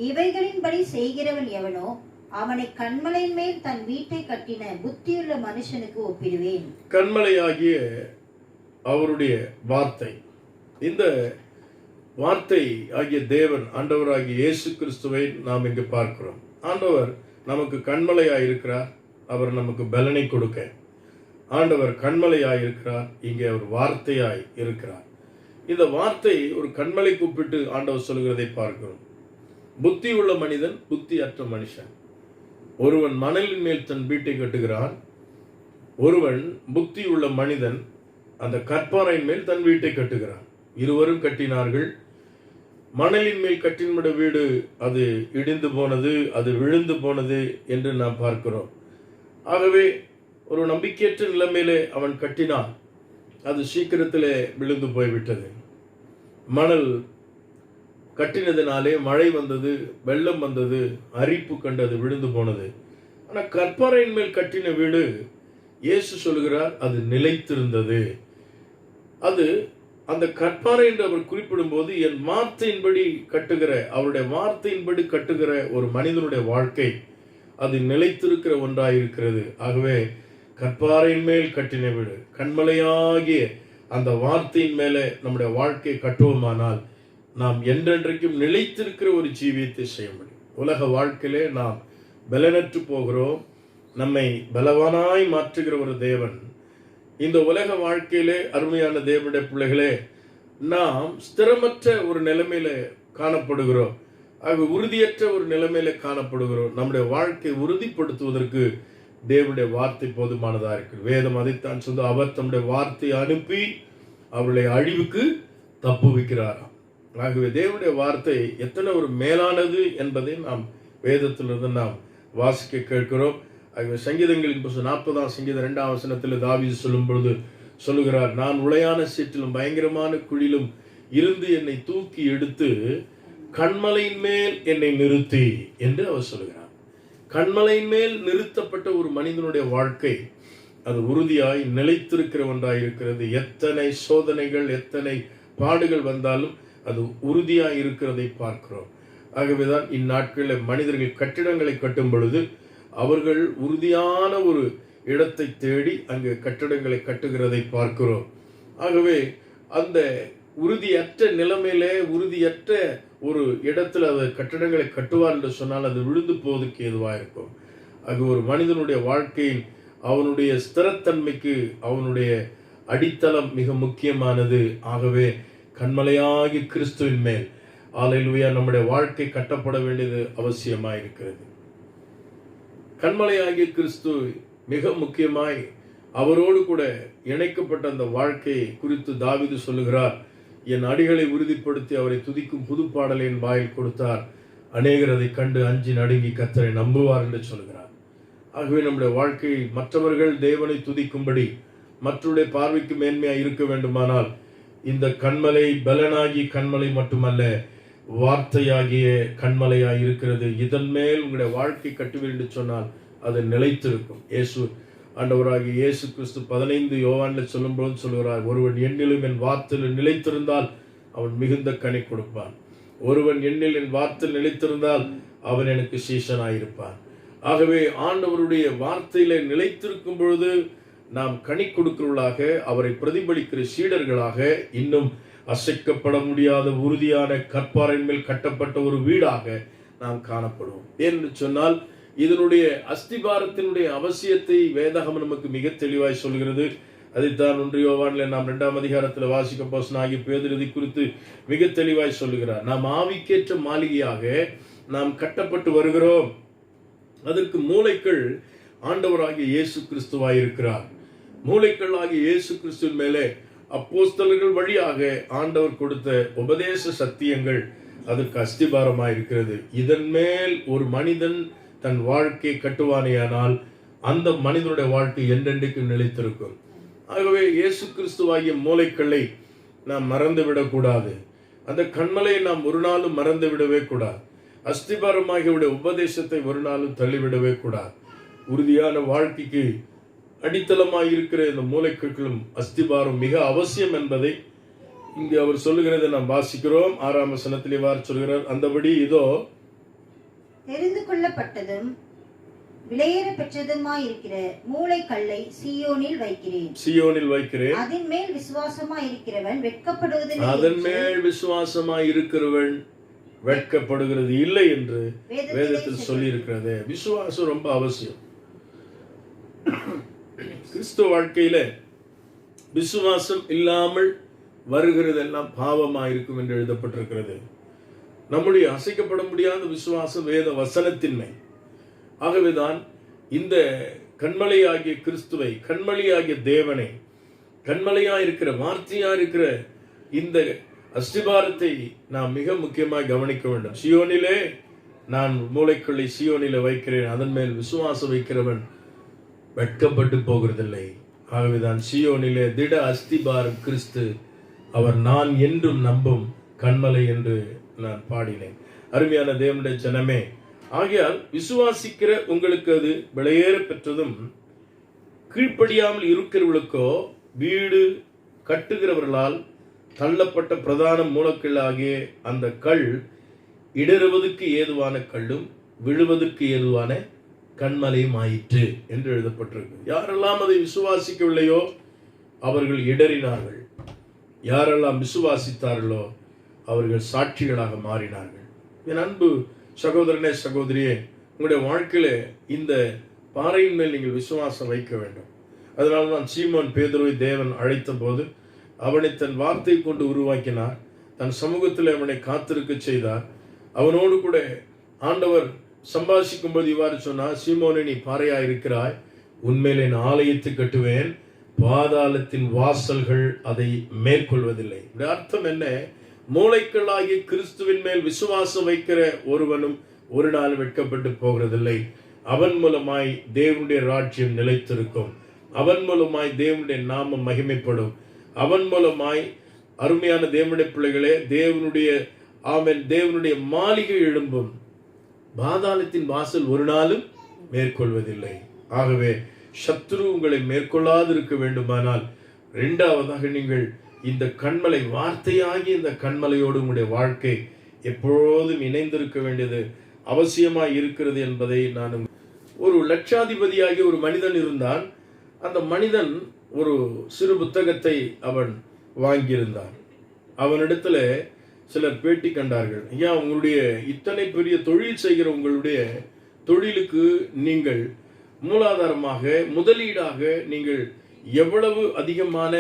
இவைகளின்படி செய்கிறவன் எவனோ அவனை கன்மலையின் மேல் தன் வீட்டை கட்டின புத்தியுள்ள மனுஷனுக்கு ஒப்பிடுவேன். கன்மலையாகிய அவருடைய வார்த்தை, இந்த வார்த்தை ஆகிய தேவன் ஆண்டவராகிய இயேசு கிறிஸ்துவை நாம் இங்கு பார்க்கிறோம். ஆண்டவர் நமக்கு கன்மலையாய் இருக்கிறார். அவர் நமக்கு பலனை கொடுக்க ஆண்டவர் கன்மலையாய் இருக்கிறார். இங்கே அவர் வார்த்தையாய் இருக்கிறார். இந்த வார்த்தை ஒரு கன்மலை கூப்பிட்டு ஆண்டவர் சொல்கிறதை பார்க்கிறோம். புத்தி உள்ள மனிதன், புத்தி அற்ற மனுஷன். ஒருவன் மணலின் மேல் தன் வீட்டை கட்டுகிறான். ஒருவன் புத்தி உள்ள மனிதன் அந்த கற்பாறையின் மேல் தன் வீட்டை கட்டுகிறான். இருவரும் கட்டினார்கள். மணலின் மேல் கட்டின வீடு அது இடிந்து போனது, அது விழுந்து போனது என்று நாம் பார்க்கிறோம். ஆகவே ஒரு நம்பிக்கையற்ற நிலைமையிலே அவன் கட்டினான். அது சீக்கிரத்திலே விழுந்து போய்விட்டது. மணல் கட்டினதினாலே மழை வந்தது, வெள்ளம் வந்தது, அரிப்பு கண்டது, விழுந்து போனது. ஆனால் கற்பாறையின் மேல் கட்டின வீடு, இயேசு சொல்கிறார், அது நிலைத்திருந்தது. அது அந்த கற்பாறை என்று அவர் குறிப்பிடும் போது, என் வார்த்தையின்படி கட்டுகிற, அவருடைய வார்த்தையின்படி கட்டுகிற ஒரு மனிதனுடைய வாழ்க்கை அது நிலைத்திருக்கிற ஒன்றாயிருக்கிறது. ஆகவே கற்பாறையின் மேல் கட்டின வீடு, கண்மலையாகிய அந்த வார்த்தையின் மேலே நம்முடைய வாழ்க்கையை கட்டுவோமானால் நாம் என்றென்றைக்கும் நிலைத்திருக்கிற ஒரு ஜீவியத்தை செய்ய முடியும். உலக வாழ்க்கையிலே நாம் பலனற்று போகிறோம். நம்மை பலவானாய் மாற்றுகிற ஒரு தேவன் இந்த உலக வாழ்க்கையிலே, அருமையான தேவனுடைய பிள்ளைகளே, நாம் ஸ்திரமற்ற ஒரு நிலைமையில காணப்படுகிறோம். ஆக உறுதியற்ற ஒரு நிலைமையில காணப்படுகிறோம். நம்முடைய வாழ்க்கையை உறுதிப்படுத்துவதற்கு தேவனுடைய வார்த்தை போதுமானதாக இருக்கு. வேதம் அதைத்தான் சொல்லுது, அவர் தம்முடைய வார்த்தையை அனுப்பி அவர்களை அழிவுக்கு தப்புவிக்கிறாராம். ஆகவே தேவனுடைய வார்த்தை எத்தனை ஒரு மேலானது என்பதை நாம் வேதத்திலிருந்து நாம் வாசிக்க கேட்கிறோம். ஆகவே சங்கீதங்களின் 40ஆம் சங்கீதம் 2ஆம் வசனத்தில் தாவீது சொல்லும் பொழுது சொல்லுகிறார், நான் உளையான சீற்றிலும் பயங்கரமான குழியிலும் இருந்து என்னை தூக்கி எடுத்து கண்மலையின் மேல் என்னை நிறுத்தி என்று அவர் சொல்லுகிறார். கண்மலையின் மேல் நிறுத்தப்பட்ட ஒரு மனிதனுடைய வாழ்க்கை அது உறுதியாய் நிலைத்திருக்கிற ஒன்றாய் இருக்கிறது. எத்தனை சோதனைகள் எத்தனை பாடுகள் வந்தாலும் அது உறுதியாய் இருக்கிறதை பார்க்கிறோம். ஆகவேதான் இந்நாட்களில் மனிதர்கள் கட்டிடங்களை கட்டும் பொழுது அவர்கள் உறுதியான ஒரு இடத்தை தேடி அங்கு கட்டிடங்களை கட்டுகிறதை பார்க்கிறோம். ஆகவே அந்த உறுதியற்ற நிலைமையிலே உறுதியற்ற ஒரு இடத்துல அது கட்டிடங்களை கட்டுவார் என்று சொன்னால் அது விழுந்து போவதற்கு ஏதுவாக இருக்கும். அது ஒரு மனிதனுடைய வாழ்க்கையில் அவனுடைய ஸ்திரத்தன்மைக்கு அவனுடைய அடித்தளம் மிக முக்கியமானது. ஆகவே கண்மலையாகி கிறிஸ்துவின் மேல் அல்லேலூயா நம்முடைய வாழ்க்கை கட்டப்பட வேண்டியது அவசியமாய் இருக்கிறது. கண்மலையாகிய கிறிஸ்து மிக முக்கியமாய் அவரோடு கூட இணைக்கப்பட்ட அந்த வாழ்க்கையை குறித்து தாவீது சொல்லுகிறார், என் அடிகளை உறுதிப்படுத்தி அவரை துதிக்கும் புது பாடலை என் வாயில் கொடுத்தார், அநேகர் அதை கண்டு அஞ்சி நடுங்கி கர்த்தரை நம்புவார் என்று சொல்கிறார். ஆகவே நம்முடைய வாழ்க்கை மற்றவர்கள் தேவனை துதிக்கும்படி மற்றவருடைய பார்வைக்கு மேன்மையாக இருக்க வேண்டுமானால் இந்த கண்மலை பலனாகி கண்மலை மட்டுமல்ல வார்த்தையாகிய கண்மலையாய் இருக்கிறது. இதன் மேல் உங்களுடைய வாழ்க்கை கட்டுவீர் என்று சொன்னால் அது நிலைத்திருக்கும். இயேசு ஆண்டவராகிய இயேசு கிறிஸ்து 15 யோவான்ல சொல்லும்போது சொல்கிறார், ஒருவன் எண்ணிலும் என் வார்த்தையில் நிலைத்திருந்தால் அவன் மிகுந்த கனி கொடுப்பான். ஒருவன் எண்ணில் என் வார்த்தையில் நிலைத்திருந்தால் அவன் எனக்கு சீஷனாயிருப்பான். ஆகவே ஆண்டவருடைய வார்த்தையில நிலைத்திருக்கும் பொழுது நாம் கனி கொடுக்கிறவர்களாக அவரை பிரதிபலிக்கிற சீடர்களாக இன்னும் அசைக்கப்பட முடியாத உறுதியான கற்பாறையின் மேல் கட்டப்பட்ட ஒரு வீடாக நாம் காணப்படுவோம். என்று சொன்னால் இதனுடைய அஸ்திபாரத்தினுடைய அவசியத்தை வேதாகம் நமக்கு மிக தெளிவாய் சொல்கிறது. அதைத்தான் 1 யோவான்ல நாம் 2ஆம் அதிகாரத்தில் வாசிக்க போசனாகி பேதுரு குறித்து மிக தெளிவாய் சொல்லுகிறார். நாம் ஆவிக்கேற்ற மாளிகையாக நாம் கட்டப்பட்டு வருகிறோம். அதற்கு மூலைகள் ஆண்டவராகிய இயேசு கிறிஸ்துவாய் இருக்கிறார். மூலைகள் ஆகிய இயேசு கிறிஸ்துவின் மேலே அப்போஸ்தலர்கள் வழியாக ஆண்டவர் கொடுத்த உபதேச சத்தியங்கள் அதற்கு அஸ்திபாரமாய் இருக்கிறது. இதன் மேல் ஒரு மனிதன் தன் வாழ்க்கையை கட்டுவானேயானால் அந்த மனிதனுடைய வாழ்க்கை என்றென்றைக்கும் நிலைத்திருக்கும். ஆகவே இயேசு கிறிஸ்துவாகிய மூலைக்கல்லை நாம் மறந்துவிடக்கூடாது. அந்த கண்மலையை நாம் ஒரு நாளும் மறந்து விடவே கூடாது. அஸ்திபாரமாகிய உபதேசத்தை ஒரு நாளும் தள்ளிவிடவே கூடாது. உறுதியான வாழ்க்கைக்கு அடித்தளமாய் இருக்கிற இந்த மூலைக்கற்களும் அஸ்திபாரம் மிக அவசியம் என்பதை இங்கு அவர் சொல்லுகிறதை நாம் வாசிக்கிறோம். 6ஆம் வசனத்திலே வார் சொல்கிறார், அந்தபடி இதோ தெரிந்து கொள்ளப்பட்டதும் விலையேற பெற்றதுமாய் இருக்கிற மூலைக்கல்லை சீயோனில் வைக்கிறேன். அதன் மேல் விசுவாசமாய் இருக்கிறவன் வெட்கப்படுவதில்லை. அதன் மேல் விசுவாசமாய் இருக்கிறவன் வெட்கப்படுகிறது இல்லை என்று வேதத்தில் சொல்லி இருக்கிறது. விசுவாசம் ரொம்ப அவசியம். கிறிஸ்துவ வாழ்க்கையில விசுவாசம் இல்லாமல் வருகிறதெல்லாம் பாவமாயிருக்கும் என்று எழுதப்பட்டிருக்கிறது. நம்முடைய அசைக்கப்பட முடியாத விசுவாசம் வேத வசனத்தின்மை. ஆகவேதான் இந்த கண்மலையாகிய கிறிஸ்துவை, கண்மலையாகிய தேவனை, கண்மலையாயிருக்கிற வார்த்தையாயிருக்கிற இந்த அஸ்திபாரத்தை நாம் மிக முக்கியமாக கவனிக்க வேண்டும். சியோனிலே நான் மூலைக்கல்லை சியோனிலே வைக்கிறேன், அதன் மேல் விசுவாசம் வைக்கிறவன் வெட்கப்பட்டு போகிறதில்லை. ஆகவேதான் சியோனிலே திட அஸ்திபாரம் கிறிஸ்து, அவர் நான் என்றும் நம்பும் கண்மலை என்று நான் பாடினேன். அருமையான தேவனுடைய ஜனமே, ஆகையால் விசுவாசிக்கிற உங்களுக்கு அது விலையேற பெற்றதும், கீழ்ப்படியாமல் இருக்கிறவர்களுக்கோ வீடு கட்டுகிறவர்களால் தள்ளப்பட்ட பிரதான மூலக்கல் ஆகிய அந்த கல் இடறுவதற்கு ஏதுவான கல்லும் விழுவதற்கு ஏதுவான கண்மலையும் ஆயிற்று என்று எழுதப்பட்டிருக்கு. யாரெல்லாம் அதை விசுவாசிக்கவில்லையோ அவர்கள் இடறினார்கள். யாரெல்லாம் விசுவாசித்தார்களோ அவர்கள் சாட்சிகளாக மாறினார்கள். என் அன்பு சகோதரனே, சகோதரியே, உங்களுடைய வாழ்க்கையில இந்த பாறையின் மேல் நீங்கள் விசுவாசம் வைக்க வேண்டும். அதனால்தான் சீமோன் பேதுருவை தேவன் அழைத்த போது அவனை தன் வார்த்தை கொண்டு உருவாக்கினார். தன் சமூகத்தில் அவனை காத்திருக்க செய்தார். அவனோடு கூட ஆண்டவர் சம்பாஷிக்கும் போது இவ்வாறு சொன்னார், சீமோனே நீ பாறையா இருக்கிறாய், உன்மேல் என் ஆலயத்தை கட்டுவேன், பாதாளத்தின் வாசல்கள் அதை மேற்கொள்வதில்லை. அர்த்தம் என்ன? மூளைக்கல்லாகிய கிறிஸ்துவின் மேல் விசுவாசம் வைக்கிற ஒருவனும் ஒரு நாள் வெட்கப்பட்டு போகிறதில்லை. அவன் மூலமாய் தேவனுடைய ராஜ்யம் நிலைத்திருக்கும். அவன் மூலமாய் தேவனுடைய நாமம் மகிமைப்படும். அவன் மூலமாய் அருமையான தேவனுடைய பிள்ளைகளே, தேவனுடைய மாளிகை எழும்பும். பாதாளத்தின் வாசல் ஒரு நாளும் மேற்கொள்வதில்லை. ஆகவே சத்துரு உங்களை மேற்கொள்ளாது இருக்க வேண்டுமானால், இரண்டாவதாக நீங்கள் இந்த கண்மலை வார்த்தையாகி இந்த கண்மலையோடு உங்களுடைய வாழ்க்கை எப்பொழுதும் இணைந்திருக்க வேண்டியது அவசியமாய் இருக்கிறது என்பதை நான். ஒரு லட்சாதிபதியாகிய ஒரு மனிதன் இருந்தான். அந்த மனிதன் ஒரு சிறு புத்தகத்தை அவன் வாங்கியிருந்தான். அவனிடத்துல சிலர் பேட்டி கண்டார்கள். ஐயா, உங்களுடைய இத்தனை பெரிய தொழில் செய்கிற உங்களுடைய தொழிலுக்கு நீங்கள் மூலாதாரமாக முதலீடாக நீங்கள் எவ்வளவு அதிகமான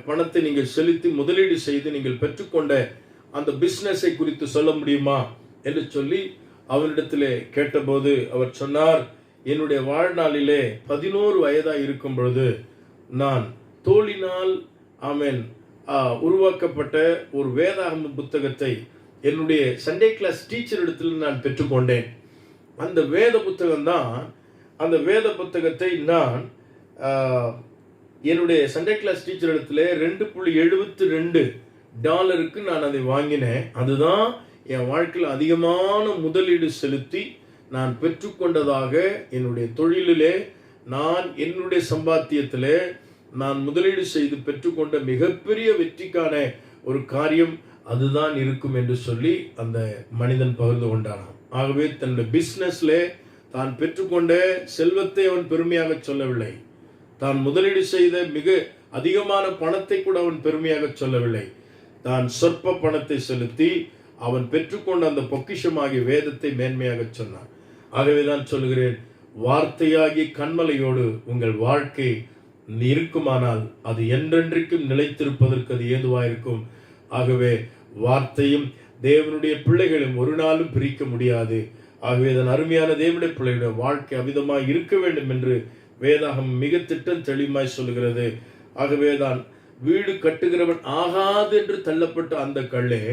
பணத்தை நீங்கள் செலுத்தி முதலீடு செய்து நீங்கள் பெற்றுக்கொண்ட அந்த பிசினஸை குறித்து சொல்ல முடியுமா என்று சொல்லி அவரிடத்திலே கேட்டபோது அவர் சொன்னார், என்னுடைய வாழ்நாளிலே 11 வயதாக இருக்கும் பொழுது நான் தோளினால் உருவாக்கப்பட்ட ஒரு வேதாகம புத்தகத்தை என்னுடைய சண்டே கிளாஸ் டீச்சர் இடத்தில் நான் பெற்றுக்கொண்டேன். அந்த வேத புத்தகம் தான், அந்த வேத புத்தகத்தை நான் என்னுடைய சண்டே கிளாஸ் டீச்சர் இடத்துல $2.72 நான் அதை வாங்கினேன். அதுதான் என் வாழ்க்கையில் அதிகமான முதலீடு செலுத்தி நான் பெற்றுக்கொண்டதாக, என்னுடைய தொழிலிலே நான் என்னுடைய சம்பாத்தியத்திலே நான் முதலீடு செய்து பெற்றுக்கொண்ட மிகப்பெரிய வெற்றிக்கான ஒரு காரியம் அதுதான் இருக்கும் என்று சொல்லி அந்த மனிதன் பகிர்ந்து கொண்டானான். ஆகவே தன்னுடைய பிசினஸ்ல தான் பெற்றுக்கொண்ட செல்வத்தை அவன் பெருமையாக சொல்லவில்லை. தான் முதலீடு செய்த மிக அதிகமான பணத்தை கூட அவன் பெருமையாக சொல்லவில்லை. தான் சொற்ப பணத்தை செலுத்தி அவன் பெற்றுக்கொண்ட அந்த பொக்கிஷமாகிய வேதத்தை மேன்மையாக சொன்னான். ஆகவே தான் சொல்லுகிறேன், வார்த்தையாகிய கண்மலையோடு உங்கள் வாழ்க்கை இருக்குமானால் அது என்றென்றைக்கும் நிலைத்திருப்பதற்கு அது ஏதுவாயிருக்கும். ஆகவே வார்த்தையும் தேவனுடைய பிள்ளைகளும் ஒரு நாளும் பிரிக்க முடியாது. ஆகவே இதன் அருமையான தேவனுடைய பிள்ளைகளுடைய வாழ்க்கை அவிதமாய் இருக்க வேண்டும் என்று வேதாகம் மிக திட்டம் தெளிவாய் சொல்லுகிறது. ஆகவே தான் வீடு கட்டுகிறவன் ஆகாது என்று தள்ளப்பட்ட அந்த கல்லே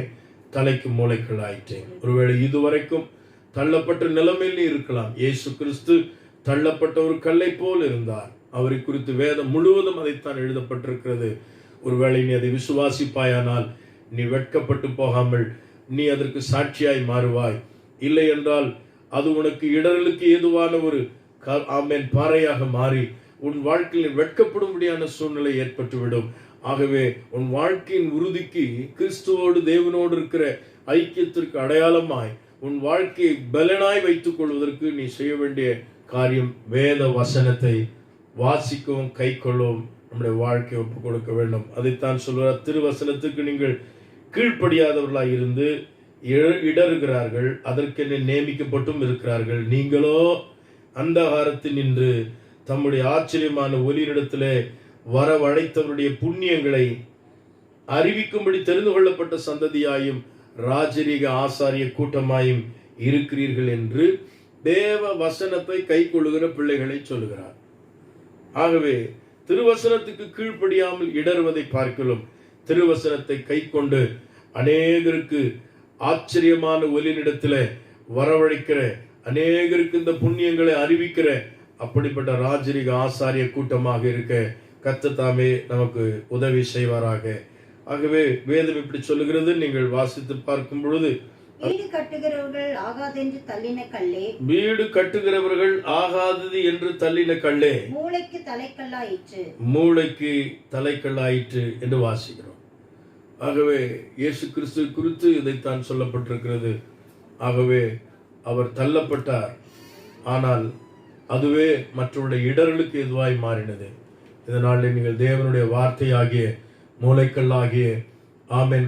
தலைக்கு மூளைகள் ஆயிற்றேன். ஒருவேளை இதுவரைக்கும் தள்ளப்பட்ட நிலைமையில் இருக்கலாம். இயேசு கிறிஸ்து தள்ளப்பட்ட ஒரு கல்லை போல் இருந்தார். அவரை குறித்து வேதம் முழுவதும் அதைத்தான் எழுதப்பட்டிருக்கிறது. ஒருவேளை நீ அதை விசுவாசிப்பாயானால் நீ வெட்கப்பட்டு போகாமல் நீ அதற்கு சாட்சியாய் மாறுவாய். இல்லை என்றால் அது உனக்கு இடரலுக்கு ஏதுவான ஒரு பாறையாக மாறி உன் வாழ்க்கையில் வெட்கப்படும்படியான சூழ்நிலை ஏற்பட்டுவிடும். ஆகவே உன் வாழ்க்கையின் உறுதிக்கு, கிறிஸ்துவோடு தேவனோடு இருக்கிற ஐக்கியத்திற்கு அடையாளமாய் உன் வாழ்க்கையை பலனாய் வைத்துக் கொள்வதற்கு நீ செய்ய வேண்டிய காரியம் வேத வசனத்தை வாசிக்கவும் கை கொள்ளவும் நம்முடைய வாழ்க்கையை ஒப்புக் கொடுக்க வேண்டும். அதைத்தான் சொல்கிறார், திருவசனத்துக்கு நீங்கள் கீழ்ப்படியாதவர்களாய் இருந்து இடறுகிறார்கள், அதற்கென நியமிக்கப்பட்டும் இருக்கிறார்கள். நீங்களோ அந்தகாரத்தில் நின்று தம்முடைய ஆச்சரியமான ஒளியிடத்திலே வரவழைத்தவருடைய புண்ணியங்களை அறிவிக்கும்படி தெரிந்து கொள்ளப்பட்ட சந்ததியாயும் ராஜரீக ஆசாரிய கூட்டமாயும் இருக்கிறீர்கள் என்று தேவ வசனத்தை கை கொள்ளுகிற பிள்ளைகளை சொல்லுகிறார். ஆகவே திருவசனத்துக்கு கீழ்ப்படியாமல் இடறுவதை பார்க்கலாம். திருவசனத்தை கை கொண்டு அநேகருக்கு ஆச்சரியமான ஒலியிடத்தில் வரவழைக்கிற, அநேகருக்கு இந்த புண்ணியங்களை அறிவிக்கிற அப்படிப்பட்ட ராஜரீக ஆசாரிய கூட்டமாக இருக்க கர்த்தர் தாமே நமக்கு உதவி செய்வாராக. ஆகவே வேதம் இப்படி சொல்லுகிறது. நீங்கள் வாசித்து பார்க்கும் பொழுது, வீடு கட்டுகிறவர்கள் ஆகாதென்று தள்ளின கல்லே, வீடு கட்டுகிறவர்கள் ஆகாதது என்று தள்ளின கல்லே மூளைக்கு தலைக்கல்லாயிற்று, மூளைக்கு தலைக்கல்லாயிற்று என்று வாசிக்கிறோம். ஆகவே இயேசு கிறிஸ்து குறித்து இதைத்தான் சொல்லப்பட்டிருக்கிறது. ஆகவே அவர் தள்ளப்பட்டார், ஆனால் அதுவே மற்றவருடைய இடர்களுக்கு எதுவாய் மாறினது. இதனாலே நீங்கள் தேவனுடைய வார்த்தையாகிய மூளைக்கல்லாகிய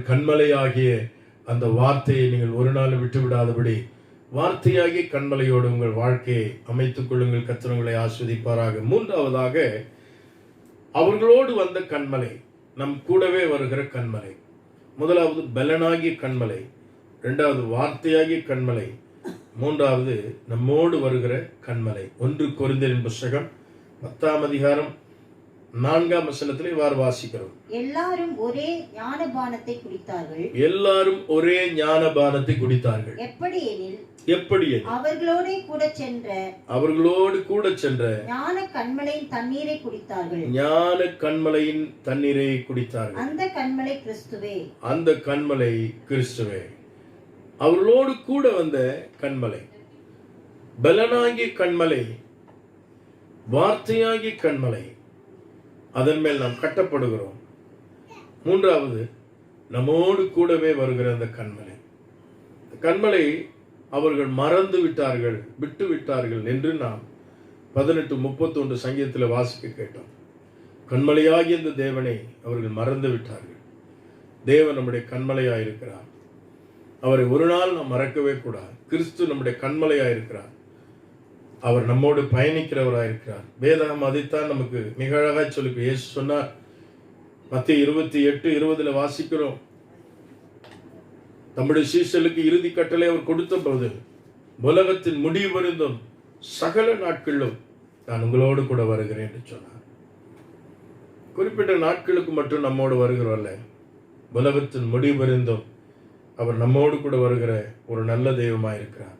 கண்மலையாகிய அந்த வார்த்தையை நீங்கள் ஒரு நாள் விட்டுவிடாதபடி வார்த்தையாகிய கண்மலையோடு உங்கள் வாழ்க்கையை அமைத்துக் கொள்ளுங்கள். கர்த்தர் உங்களை ஆஸ்வதிப்பாராக. மூன்றாவதாக, அவர்களோடு வந்த கண்மலை, நம் கூடவே வருகிற கண்மலை. முதலாவது பலனாகிய கண்மலை, இரண்டாவது வார்த்தையாகிய கண்மலை, மூன்றாவது நம்மோடு வருகிற கண்மலை. 1 கொரிந்தியரின் புஸ்தகம் 10ஆம் அதிகாரம் 4ஆம் வசனத்தில் இவ்வாறு வாசிக்கிறோம். எல்லாரும் ஒரே ஞானபானத்தை குடித்தார்கள். எல்லாரும் ஒரே ஞானபானத்தை குடித்தார்கள். எப்படி எனில் அவர்களோடு கூட சென்ற ஞான கண்மலையின் தண்ணீரை குடித்தார்கள். ஞான கண்மலையின் தண்ணீரை குடித்தார்கள். அந்த கண்மலை கிறிஸ்துவே. அந்த கண்மலை கிறிஸ்துவே. அவர்களோடு கூட வந்த கண்மலை, பலனாகிய கண்மலை, வார்த்தையாகிய கண்மலை, அதன் மேல் நாம் கட்டப்படுகிறோம். மூன்றாவது நம்மோடு கூடவே வருகிற அந்த கண்மலை. கண்மலை அவர்கள் மறந்து விட்டார்கள், விட்டு விட்டார்கள் என்று நாம் 18:31 சங்கீதத்தில் வாசிக்க கேட்டோம். கண்மலையாகிய இந்த தேவனை அவர்கள் மறந்து விட்டார்கள். தேவன் நம்முடைய கண்மலையாயிருக்கிறார். அவரை ஒரு நாள் நாம் மறக்கவே கூடாது. கிறிஸ்து நம்முடைய கண்மலையாயிருக்கிறார். அவர் நம்மோடு பயணிக்கிறவராயிருக்கிறார். வேதம் அதைத்தான் நமக்கு மிக அழகாய் சொல்லி இயேசு சொன்னார். மத்திய 28:20 வாசிக்கிறோம். நம்முடைய சீஷலுக்கு இறுதி கட்டளை அவர் கொடுத்த போது, உலகத்தின் முடிவு வருந்தும் சகல நாட்களிலும் நான் உங்களோடு கூட வருகிறேன் என்று சொன்னார். குறிப்பிட்ட நாட்களுக்கு மட்டும் நம்மோடு வருகிறவல்ல, உலகத்தின் முடிவு வருந்தும் அவர் நம்மோடு கூட வருகிற ஒரு நல்ல தெய்வமாயிருக்கிறார்.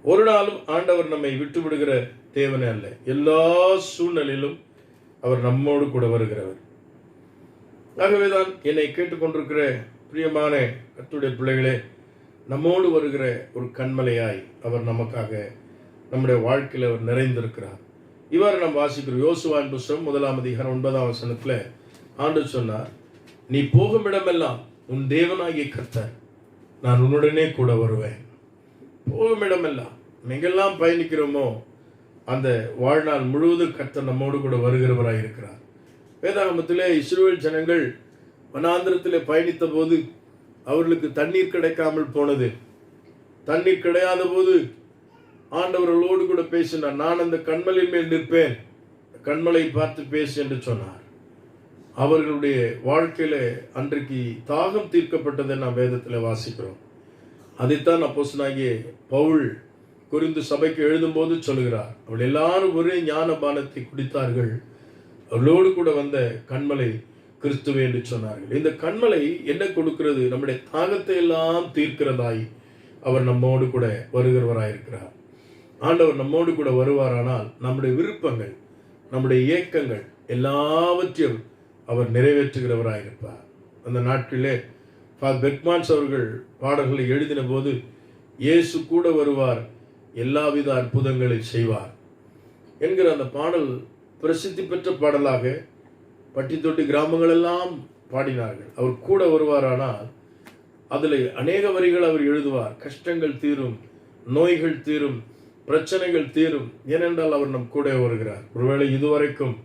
ஒரு நாளும் ஆண்டவர் நம்மை விட்டு விடுகிற தேவனே அல்ல. எல்லா சூழ்நிலையிலும் அவர் நம்மோடு கூட வருகிறவர். ஆகவேதான் என்னை கேட்டுக்கொண்டிருக்கிற பிரியமான கர்த்தருடைய பிள்ளைகளே, நம்மோடு வருகிற ஒரு கண்மலையாய் அவர் நமக்காக நம்முடைய வாழ்க்கையில் அவர் நிறைந்திருக்கிறார். இவ்வாறு நாம் வாசிக்கிறோம். யோசுவாவின் புஸ்தகம் 1ஆம் அதிகாரம் 9ஆம் வசனத்தில் ஆண்டவர் சொன்னார், நீ போகும் இடமெல்லாம் உன் தேவனாகிய கர்த்தர் நான் உன்னுடனே கூட வருவேன். போகும் இடமெல்லாம் எங்கெல்லாம் பயணிக்கிறோமோ அந்த வாழ்நாள் முழுவதும் கர்த்தர் நம்மோடு கூட வருகிறவராய் இருக்கிறார். வேதாகமத்திலே இஸ்ரவேல் ஜனங்கள் வனாந்திரத்திலே பயணித்த போது அவர்களுக்கு தண்ணீர் கிடைக்காமல் போனது. தண்ணீர் கிடையாத போது ஆண்டவர்களோடு கூட பேசினார். நான் அந்த கண்மலையின் மேல் நிற்பேன், கண்மலை பார்த்து பேசு என்று சொன்னார். அவர்களுடைய வாழ்க்கையில அன்றைக்கு தாகம் தீர்க்கப்பட்டதை நாம் வேதத்தில் வாசிக்கிறோம். அதைத்தான் அப்போஸ்தலனாகிய பவுல் கொரிந்து சபைக்கு எழுதும்போது சொல்லுகிறார். அவள் எல்லாரும் ஒரே ஞானபானத்தை குடித்தார்கள், அவளோடு கூட வந்த கண்மலை கிறிஸ்துவே என்று சொன்னார்கள். இந்த கண்மலை என்ன கொடுக்கிறது? நம்முடைய தாகத்தை எல்லாம் தீர்க்கிறதாய் அவர் நம்மோடு கூட வருகிறவராயிருக்கிறார். ஆண்டவர் நம்மோடு கூட வருவாரானால் நம்முடைய விருப்பங்கள், நம்முடைய இயக்கங்கள் எல்லாவற்றையும் அவர் நிறைவேற்றுகிறவராயிருப்பார். அந்த நாட்களிலே பெர்க்மான்ஸ் அவர்கள் பாடல்களை எழுதின போது, இயேசு கூட வருவார், எல்லாவித அற்புதங்களை செய்வார் என்கிற அந்த பாடல் பிரசித்தி பெற்ற பாடலாக பட்டி தொட்டி கிராமங்களெல்லாம் பாடினார்கள். அவர் கூட வருவாரானால் அதில் அநேக வரிகள் அவர் எழுதுவார். கஷ்டங்கள் தீரும், நோய்கள் தீரும், பிரச்சனைகள் தீரும், ஏனென்றால் அவர் நம் கூட வருகிறார். ஒருவேளை இதுவரைக்கும்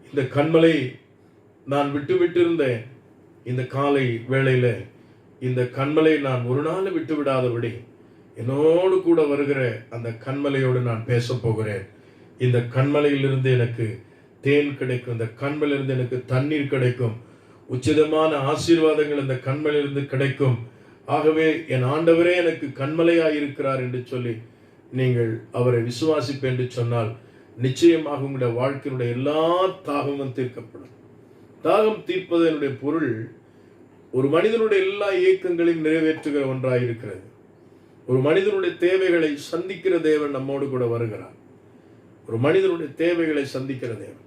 இந்த கண்மலை நான் விட்டுவிட்டிருந்தேன், இந்த காலை வேளையில இந்த கண்மலை நான் ஒரு நாள் விட்டு விடாதபடி என்னோடு கூட வருகிற அந்த கண்மலையோடு நான் பேச போகிறேன். இந்த கண்மலையிலிருந்து எனக்கு தேன் கிடைக்கும், இந்த கண்மலையிலிருந்து எனக்கு தண்ணீர் கிடைக்கும், உச்சிதமான ஆசீர்வாதங்கள் இந்த கண்மலையிலிருந்து கிடைக்கும். ஆகவே என் ஆண்டவரே எனக்கு கண்மலையாய் இருக்கிறார் என்று சொல்லி நீங்கள் அவரை விசுவாசிப்பேன் என்று சொன்னால் நிச்சயமாக உங்களுடைய வாழ்க்கையினுடைய எல்லா தாகமும் தீர்க்கப்படும். தாகம் தீர்ப்பது என்னுடைய பொருள் ஒரு மனிதனுடைய எல்லா இயக்கங்களையும் நிறைவேற்றுகிற ஒன்றாக இருக்கிறது. ஒரு மனிதனுடைய தேவைகளை சந்திக்கிற தேவன் நம்மோடு கூட வருகிறார். ஒரு மனிதனுடைய தேவைகளை சந்திக்கிற தேவன்.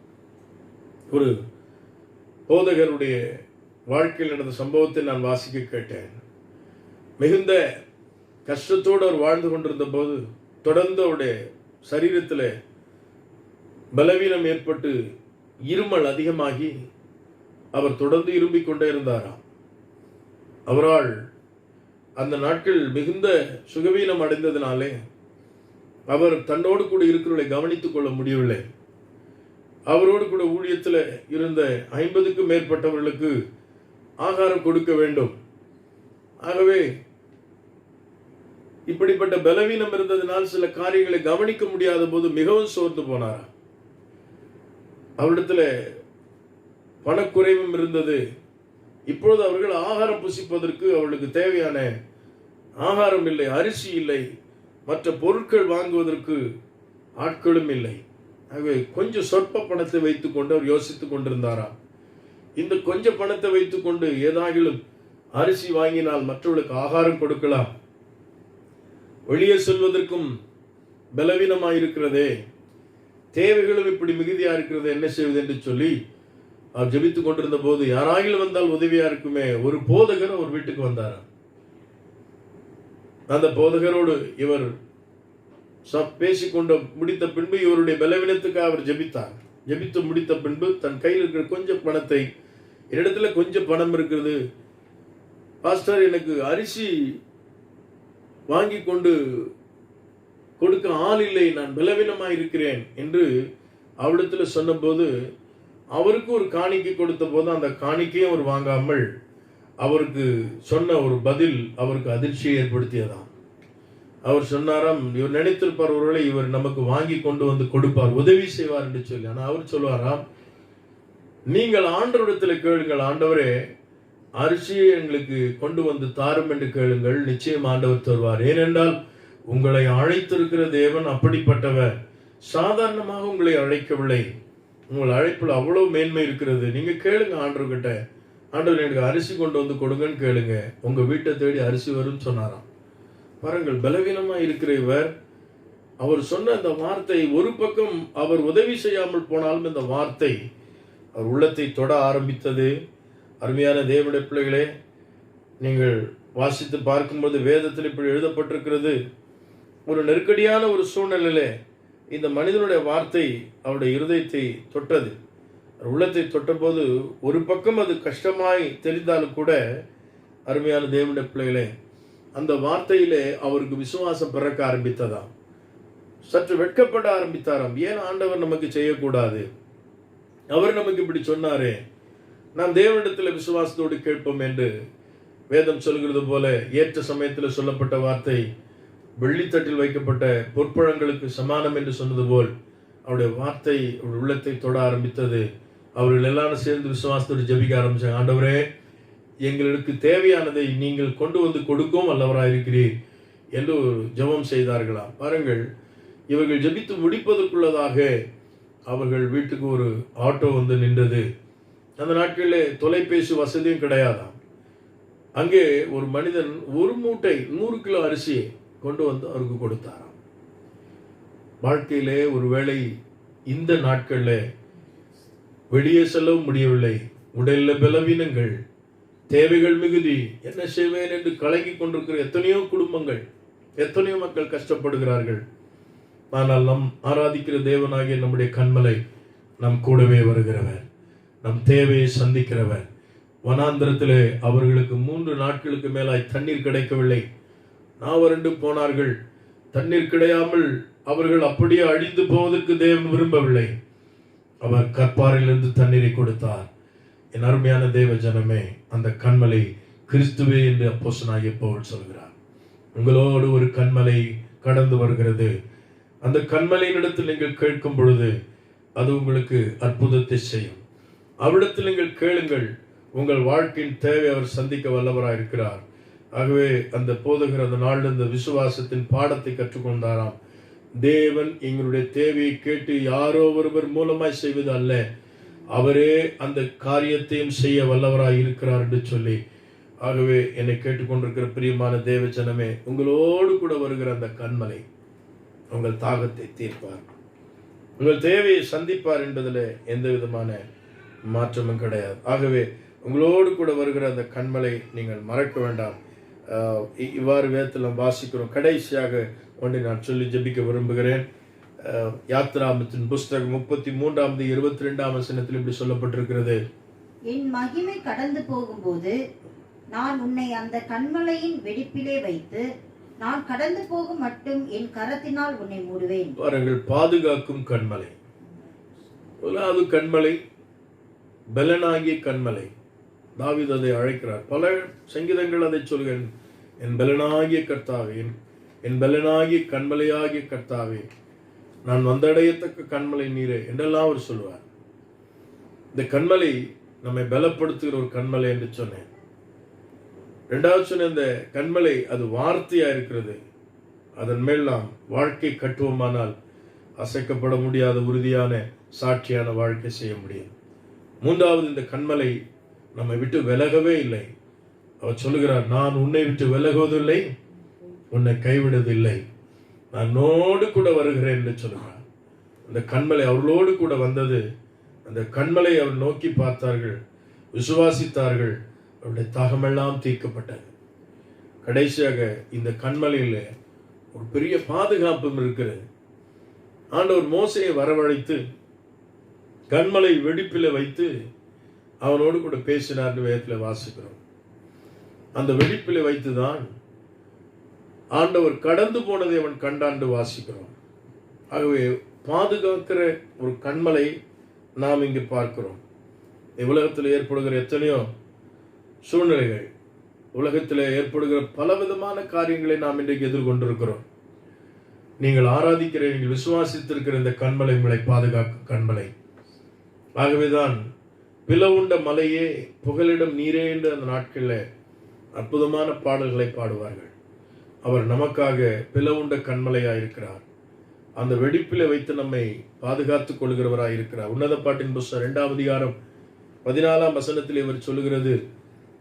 ஒரு போதகருடைய வாழ்க்கையில் நடந்த சம்பவத்தை நான் வாசிக்க கேட்டேன். மிகுந்த கஷ்டத்தோடு அவர் வாழ்ந்து கொண்டிருந்த போது தொடர்ந்து அவருடைய சரீரத்தில் பலவீனம் ஏற்பட்டு இருமல் அதிகமாகி அவர் தொடர்ந்து இரும்பிக் கொண்டே இருந்தாராம். அவரால் அந்த நாட்கள் மிகுந்த சுகவீனம் அடைந்ததினாலே அவர் தன்னோடு கூட இருக்கிறவர்களை கவனித்துக் கொள்ள முடியவில்லை. அவரோடு கூட ஊழியத்தில் இருந்த 50க்கும் மேற்பட்டவர்களுக்கு ஆகாரம் கொடுக்க வேண்டும். ஆகவே இப்படிப்பட்ட பலவீனம் இருந்ததினால் சில காரியங்களை கவனிக்க முடியாத போது மிகவும் சோர்ந்து போனாராம். அவரிடத்துல பணக்குறைவும் இருந்தது, இப்பொழுது அவர்கள் ஆகாரம் புசிப்பதற்கு அவர்களுக்கு தேவையான ஆகாரம் இல்லை, அரிசி இல்லை, மற்ற பொருட்கள் வாங்குவதற்கு ஆட்களும் இல்லை. ஆகவே கொஞ்சம் சொற்ப பணத்தை வைத்துக்கொண்டு அவர் யோசித்துக் கொண்டிருந்தாராம். இந்த கொஞ்சம் பணத்தை வைத்துக்கொண்டு ஏதாகிலும் அரிசி வாங்கினால் மற்றவர்களுக்கு ஆகாரம் கொடுக்கலாம், வெளியே செல்வதற்கும் பலவீனமாயிருக்கிறதே, தேவைகளும் இப்படி மிகுதியா இருக்கிறது, என்ன செய்வது என்று சொல்லி அவர் ஜெபித்துக் கொண்டிருந்த போது யாராகிலும் வந்தால் உதவியா இருக்குமே, ஒரு போதகர் அவர் வீட்டுக்கு வந்தாராம். அந்த போதகரோடு இவர் பேசிக்கொண்டு முடித்த பின்பு இவருடைய பலவீனத்துக்காக அவர் ஜெபித்தார். ஜெபித்து முடித்த பின்பு தன் கையில் இருக்கிற கொஞ்சம் பணத்தை, என்னிடத்துல கொஞ்சம் பணம் இருக்கிறது பாஸ்டர், எனக்கு அரிசி வாங்கி கொண்டு கொடுக்க ஆள் இல்லை, நான் பலவீனமாக இருக்கிறேன் என்று அவரிடத்துல சொன்னபோது அவருக்கு ஒரு காணிக்கை கொடுத்த போது அந்த காணிக்கையும் அவர் வாங்காமல் அவருக்கு சொன்ன ஒரு பதில் அவருக்கு அதிர்ச்சியை ஏற்படுத்தியதாம். அவர் சொன்னாராம், இவர் நினைத்திருப்பார் ஒருவேளை இவர் நமக்கு வாங்கி கொண்டு வந்து கொடுப்பார், உதவி செய்வார் என்று சொல்லி. ஆனால் அவர் சொல்வாராம், நீங்கள் ஆண்டவரிடத்தில் கேளுங்கள், ஆண்டவரே அரிசியை எங்களுக்கு கொண்டு வந்து தாரும் என்று கேளுங்கள், நிச்சயம் ஆண்டவர் தருவார். ஏனென்றால் உங்களை அழைத்திருக்கிற தேவன் அப்படிப்பட்டவர், சாதாரணமாக உங்களை அழைக்கவில்லை, உங்கள் அழைப்பில் அவ்வளவு மேன்மை இருக்கிறது. நீங்க கேளுங்க ஆண்டவர்கிட்ட, ஆண்டவர் எனக்கு அரிசி கொண்டு வந்து கொடுங்கன்னு கேளுங்க, உங்க வீட்டை தேடி அரிசி வரும்னு சொன்னாராம். பாருங்கள், பலவீனமா இருக்கிற இவர், அவர் சொன்ன அந்த வார்த்தை, ஒரு பக்கம் அவர் உதவி செய்யாமல் போனாலும் இந்த வார்த்தை அவர் உள்ளத்தை தொட ஆரம்பித்தது. அருமையான தேவனுடைய பிள்ளைகளே, நீங்கள் வாசித்து பார்க்கும்போது வேதத்தில் இப்படி எழுதப்பட்டிருக்கிறது, ஒரு நெருக்கடியான ஒரு சூழ்நிலையிலே இந்த மனிதனுடைய வார்த்தை அவருடைய இருதயத்தை தொட்டது. உள்ளத்தை தொட்டபோது ஒரு பக்கம் அது கஷ்டமாய் தெரிந்தாலும் கூட, அருமையான தேவனுடைய பிள்ளைகளே, அந்த வார்த்தையிலே அவருக்கு விசுவாசம் பிறக்க ஆரம்பித்ததாம். சற்று வெட்கப்பட ஆரம்பித்தாராம். ஏன் ஆண்டவர் நமக்கு செய்யக்கூடாது, அவர் நமக்கு இப்படி சொன்னாரே, நாம் தேவனிடத்தில் விசுவாசத்தோடு கேட்போம் என்று வேதம் சொல்கிறது போல, ஏற்ற சமயத்தில் சொல்லப்பட்ட வார்த்தை வெள்ளித்தட்டில் வைக்கப்பட்ட பொற்பழங்களுக்கு சமானம் என்று சொன்னது போல் அவருடைய வார்த்தை அவருடைய உள்ளத்தை தொட ஆரம்பித்தது. அவர்கள் எல்லாரும் சேர்ந்து விசுவாசத்தோடு ஜெபிக்க ஆரம்பிச்சாங்க. ஆண்டவரே, எங்களுக்கு தேவையானதை நீங்கள் கொண்டு வந்து கொடுக்கவும் வல்லவராயிருக்கிறீர் என்று ஒரு ஜெபம் செய்தார்களாம். பாருங்கள், இவர்கள் ஜெபித்து முடிப்பதற்குள்ளதாக அவர்கள் வீட்டுக்கு ஒரு ஆட்டோ வந்து நின்றது. அந்த நாட்களிலே தொலைபேசி வசதியும் கிடையாதாம். அங்கே ஒரு மனிதன் ஒரு மூட்டை 100 கிலோ அரிசியை கொண்டு வந்து அவருக்கு கொடுத்தாராம். வாழ்க்கையிலே ஒருவேளை இந்த நாட்களில் வெளியே செல்லவும் முடியவில்லை, உடல்ல பலவீனங்கள், தேவைகள் மிகுதி, என்ன செய்வேன் என்று கலங்கி கொண்டிருக்கிற எத்தனையோ குடும்பங்கள், எத்தனையோ மக்கள் கஷ்டப்படுகிறார்கள். ஆனால் நம் ஆராதிக்கிற தேவனாகிய நம்முடைய கண்மலை நம் கூடவே வருகிறவர், நம் தேவையை சந்திக்கிறவர். வனாந்திரத்திலே அவர்களுக்கு 3 நாட்களுக்கு மேலாய் தண்ணீர் கிடைக்கவில்லை, நாவறண்டு போனார்கள். தண்ணீர் கிடையாமல் அவர்கள் அப்படியே அழிந்து போவதற்கு தேவன் விரும்பவில்லை. அவர் கற்பாறையிலிருந்து தண்ணீரை கொடுத்தார். என் அருமையான தேவ ஜனமே, அந்த கண்மலை கிறிஸ்துவே என்று அப்போஸ்தலனாகிய பவுல் சொல்கிறார். உங்களோடு ஒரு கண்மலை கடந்து வருகிறது. அந்த கண்மலையினிடத்தில் நீங்கள் கேட்கும் பொழுது அது உங்களுக்கு அற்புதத்தை செய்யும். அவ்விடத்தில் நீங்கள் கேளுங்கள், உங்கள் வாழ்க்கையின் தேவை அவர் சந்திக்க வல்லவராக இருக்கிறார். ஆகவே அந்த போதகர் அந்த நாளில் இந்த விசுவாசத்தின் பாடத்தை கற்றுக்கொண்டாராம். தேவன் எங்களுடைய தேவையை கேட்டு யாரோ ஒருவர் மூலமாய் செய்வது அல்ல, அவரே அந்த காரியத்தையும் செய்ய வல்லவராய் இருக்கிறார் என்று சொல்லி. ஆகவே என்னை கேட்டுக்கொண்டிருக்கிற பிரியமான தேவ ஜனமே, உங்களோடு கூட வருகிற அந்த கண்மலை உங்கள் தாகத்தை தீர்ப்பார், உங்கள் தேவையை சந்திப்பார் என்பதில் எந்த விதமான மாற்றமும் கிடையாது. ஆகவே உங்களோடு கூட வருகிற அந்த கண்மலை நீங்கள் மறக்க வேண்டாம். இவ்வாறு வேதத்தில் நாம் வாசிக்கிறோம். கடைசியாக ஒன்றை நான் சொல்லி ஜெபிக்க விரும்புகிறேன். யாத்ராமத்தின் புஸ்தகம் 33 22 வசனத்தில் இப்படி சொல்லப்பட்டிருக்கிறது, என் மகிமை கடந்து போகும்போது நான் உன்னை அந்த கண்மலையின் வெடிப்பிலே வைத்து நான் கடந்து போகும் மட்டும் என் கரத்தினால் உன்னை மூடுவேன். பாருங்கள், பாதுகாக்கும் கண்மலை, முதலாவது கண்மலை, பலனாகிய கண்மலை. தாவீது அதை அழைக்கிறார். பல சங்கீதங்கள் அதை சொல்கிறேன், என் பலனாகிய கர்த்தாவே, என் பலனாகிய கண்மலையாகிய கர்த்தாவே, நான் வந்தடையத்தக்க கண்மலை நீரே என்றெல்லாம் அவர் சொல்வார். இந்த கண்மலை நம்மை பலப்படுத்துகிற ஒரு கண்மலை என்று சொன்னேன். இரண்டாவது சொன்ன இந்த கண்மலை அது வார்த்தையா இருக்கிறது. அதன் மேல் நாம் வாழ்க்கை கட்டுவோமானால் அசைக்கப்பட முடியாத உறுதியான சாட்சியான வாழ்க்கை செய்ய முடியும். மூன்றாவது, இந்த கண்மலை நம்மை விட்டு விலகவே இல்லை. அவர் சொல்லுகிறார், நான் உன்னை விட்டு விலகுவதில்லை, உன்னை கைவிடுவதில்லை, நான் உன்னோடு கூட வருகிறேன் என்று சொல்லுகிறார். அந்த கண்மலை அவர்களோடு கூட வந்தது. அந்த கண்மலை அவர் நோக்கி பார்த்தார்கள், விசுவாசித்தார்கள், அவருடைய தாகமெல்லாம் தீர்க்கப்பட்டது. கடைசியாக இந்த கண்மலையில் ஒரு பெரிய பாதுகாப்பும் இருக்கிறது. ஆண்டவர் மோசையை வரவழைத்து கண்மலை வெடிப்பில் வைத்து அவனோடு கூட பேசினார் வேதத்தில் வாசிக்கிறோம். அந்த வெடிப்பில் வைத்துதான் ஆண்டவர் கடந்து போனதை அவன் கண்டாண்டு வாசிக்கிறோம். ஆகவே பாதுகாக்கிற ஒரு கண்மலை நாம் இங்கு பார்க்கிறோம். உலகத்தில் ஏற்படுகிற எத்தனையோ சூழ்நிலைகள், உலகத்தில் ஏற்படுகிற பலவிதமான காரியங்களை நாம் இன்றைக்கு எதிர்கொண்டிருக்கிறோம். நீங்கள் ஆராதிக்கிற, நீங்கள் விசுவாசித்திருக்கிற இந்த கண்மலை உங்களை பாதுகாக்கும் கண்மலை. ஆகவேதான் பிளவுண்ட மலையே புகலிடம் நீரே என்று அந்த நாட்களில் அற்புதமான பாடல்களை பாடுவார்கள். அவர் நமக்காக பிளவுண்ட கண்மலையாயிருக்கிறார். அந்த வெடிப்பில் வைத்து நம்மை பாதுகாத்துக் கொள்கிறவராயிருக்கிறார். உன்னத பாட்டின் புஸ்தகம் 2ஆம் அதிகாரம் 14ஆம் வசனத்தில் இவர் சொல்லுகிறது,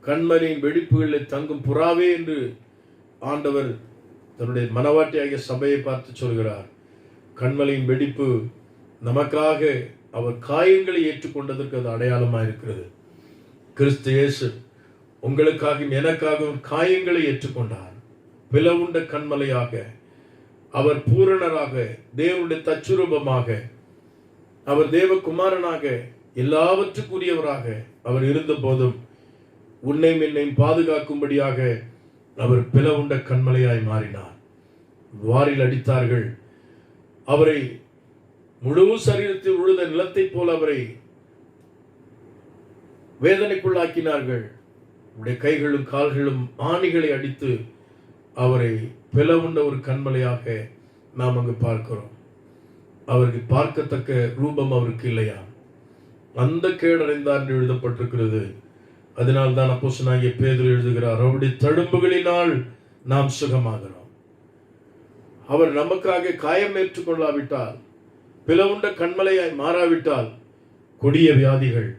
கண்மலையின் வெடிப்புகளில் தங்கும் புறாவே என்று ஆண்டவர் தன்னுடைய மனவாட்டியாகிய சபையை பார்த்து சொல்கிறார். கண்மலையின் வெடிப்பு நமக்காக அவர் காயங்களை ஏற்றுக்கொண்டதற்கு அது அடையாளமாக இருக்கிறது. கிறிஸ்து இயேசு உங்களுக்காகவும் எனக்காகவும் காயங்களை ஏற்றுக்கொண்டார். பிளவுண்ட கண்மலையாக, அவர் பூரணராக, தேவனுடைய தச்சுரூபமாக, அவர் தேவகுமாரனாக, எல்லாவற்றுக்குரியவராக அவர் இருந்த போதும் உன்னையும் என்னையும் பாதுகாக்கும்படியாக அவர் பிளவுண்ட கண்மலையாய் மாறினார். வாரில் அடித்தார்கள், அவரை முழு சரீரத்தில் உழுத நிலத்தை போல அவரை வேதனைக்குள்ளாக்கினார்கள். உடைய கைகளும் கால்களும் ஆணிகளை அடித்து அவரை பிளவுண்ட ஒரு கண்மலையாக நாம் அங்கு பார்க்கிறோம். அவருக்கு பார்க்கத்தக்க ரூபம் அவருக்கு இல்லையா, அந்த கேடடைந்தார் என்று எழுதப்பட்டிருக்கிறது. அதனால்தான் அப்போஸ்தலனாகிய பேதுரு எழுதுகிறார், அவருடைய தழும்புகளினால் நாம் சுகமாகிறோம். அவர் நமக்காக காயம் ஏற்றுக்கொள்ளாவிட்டால், பிளவுண்ட கண்மலையாய் மாறாவிட்டால், கொடிய வியாதிகள்,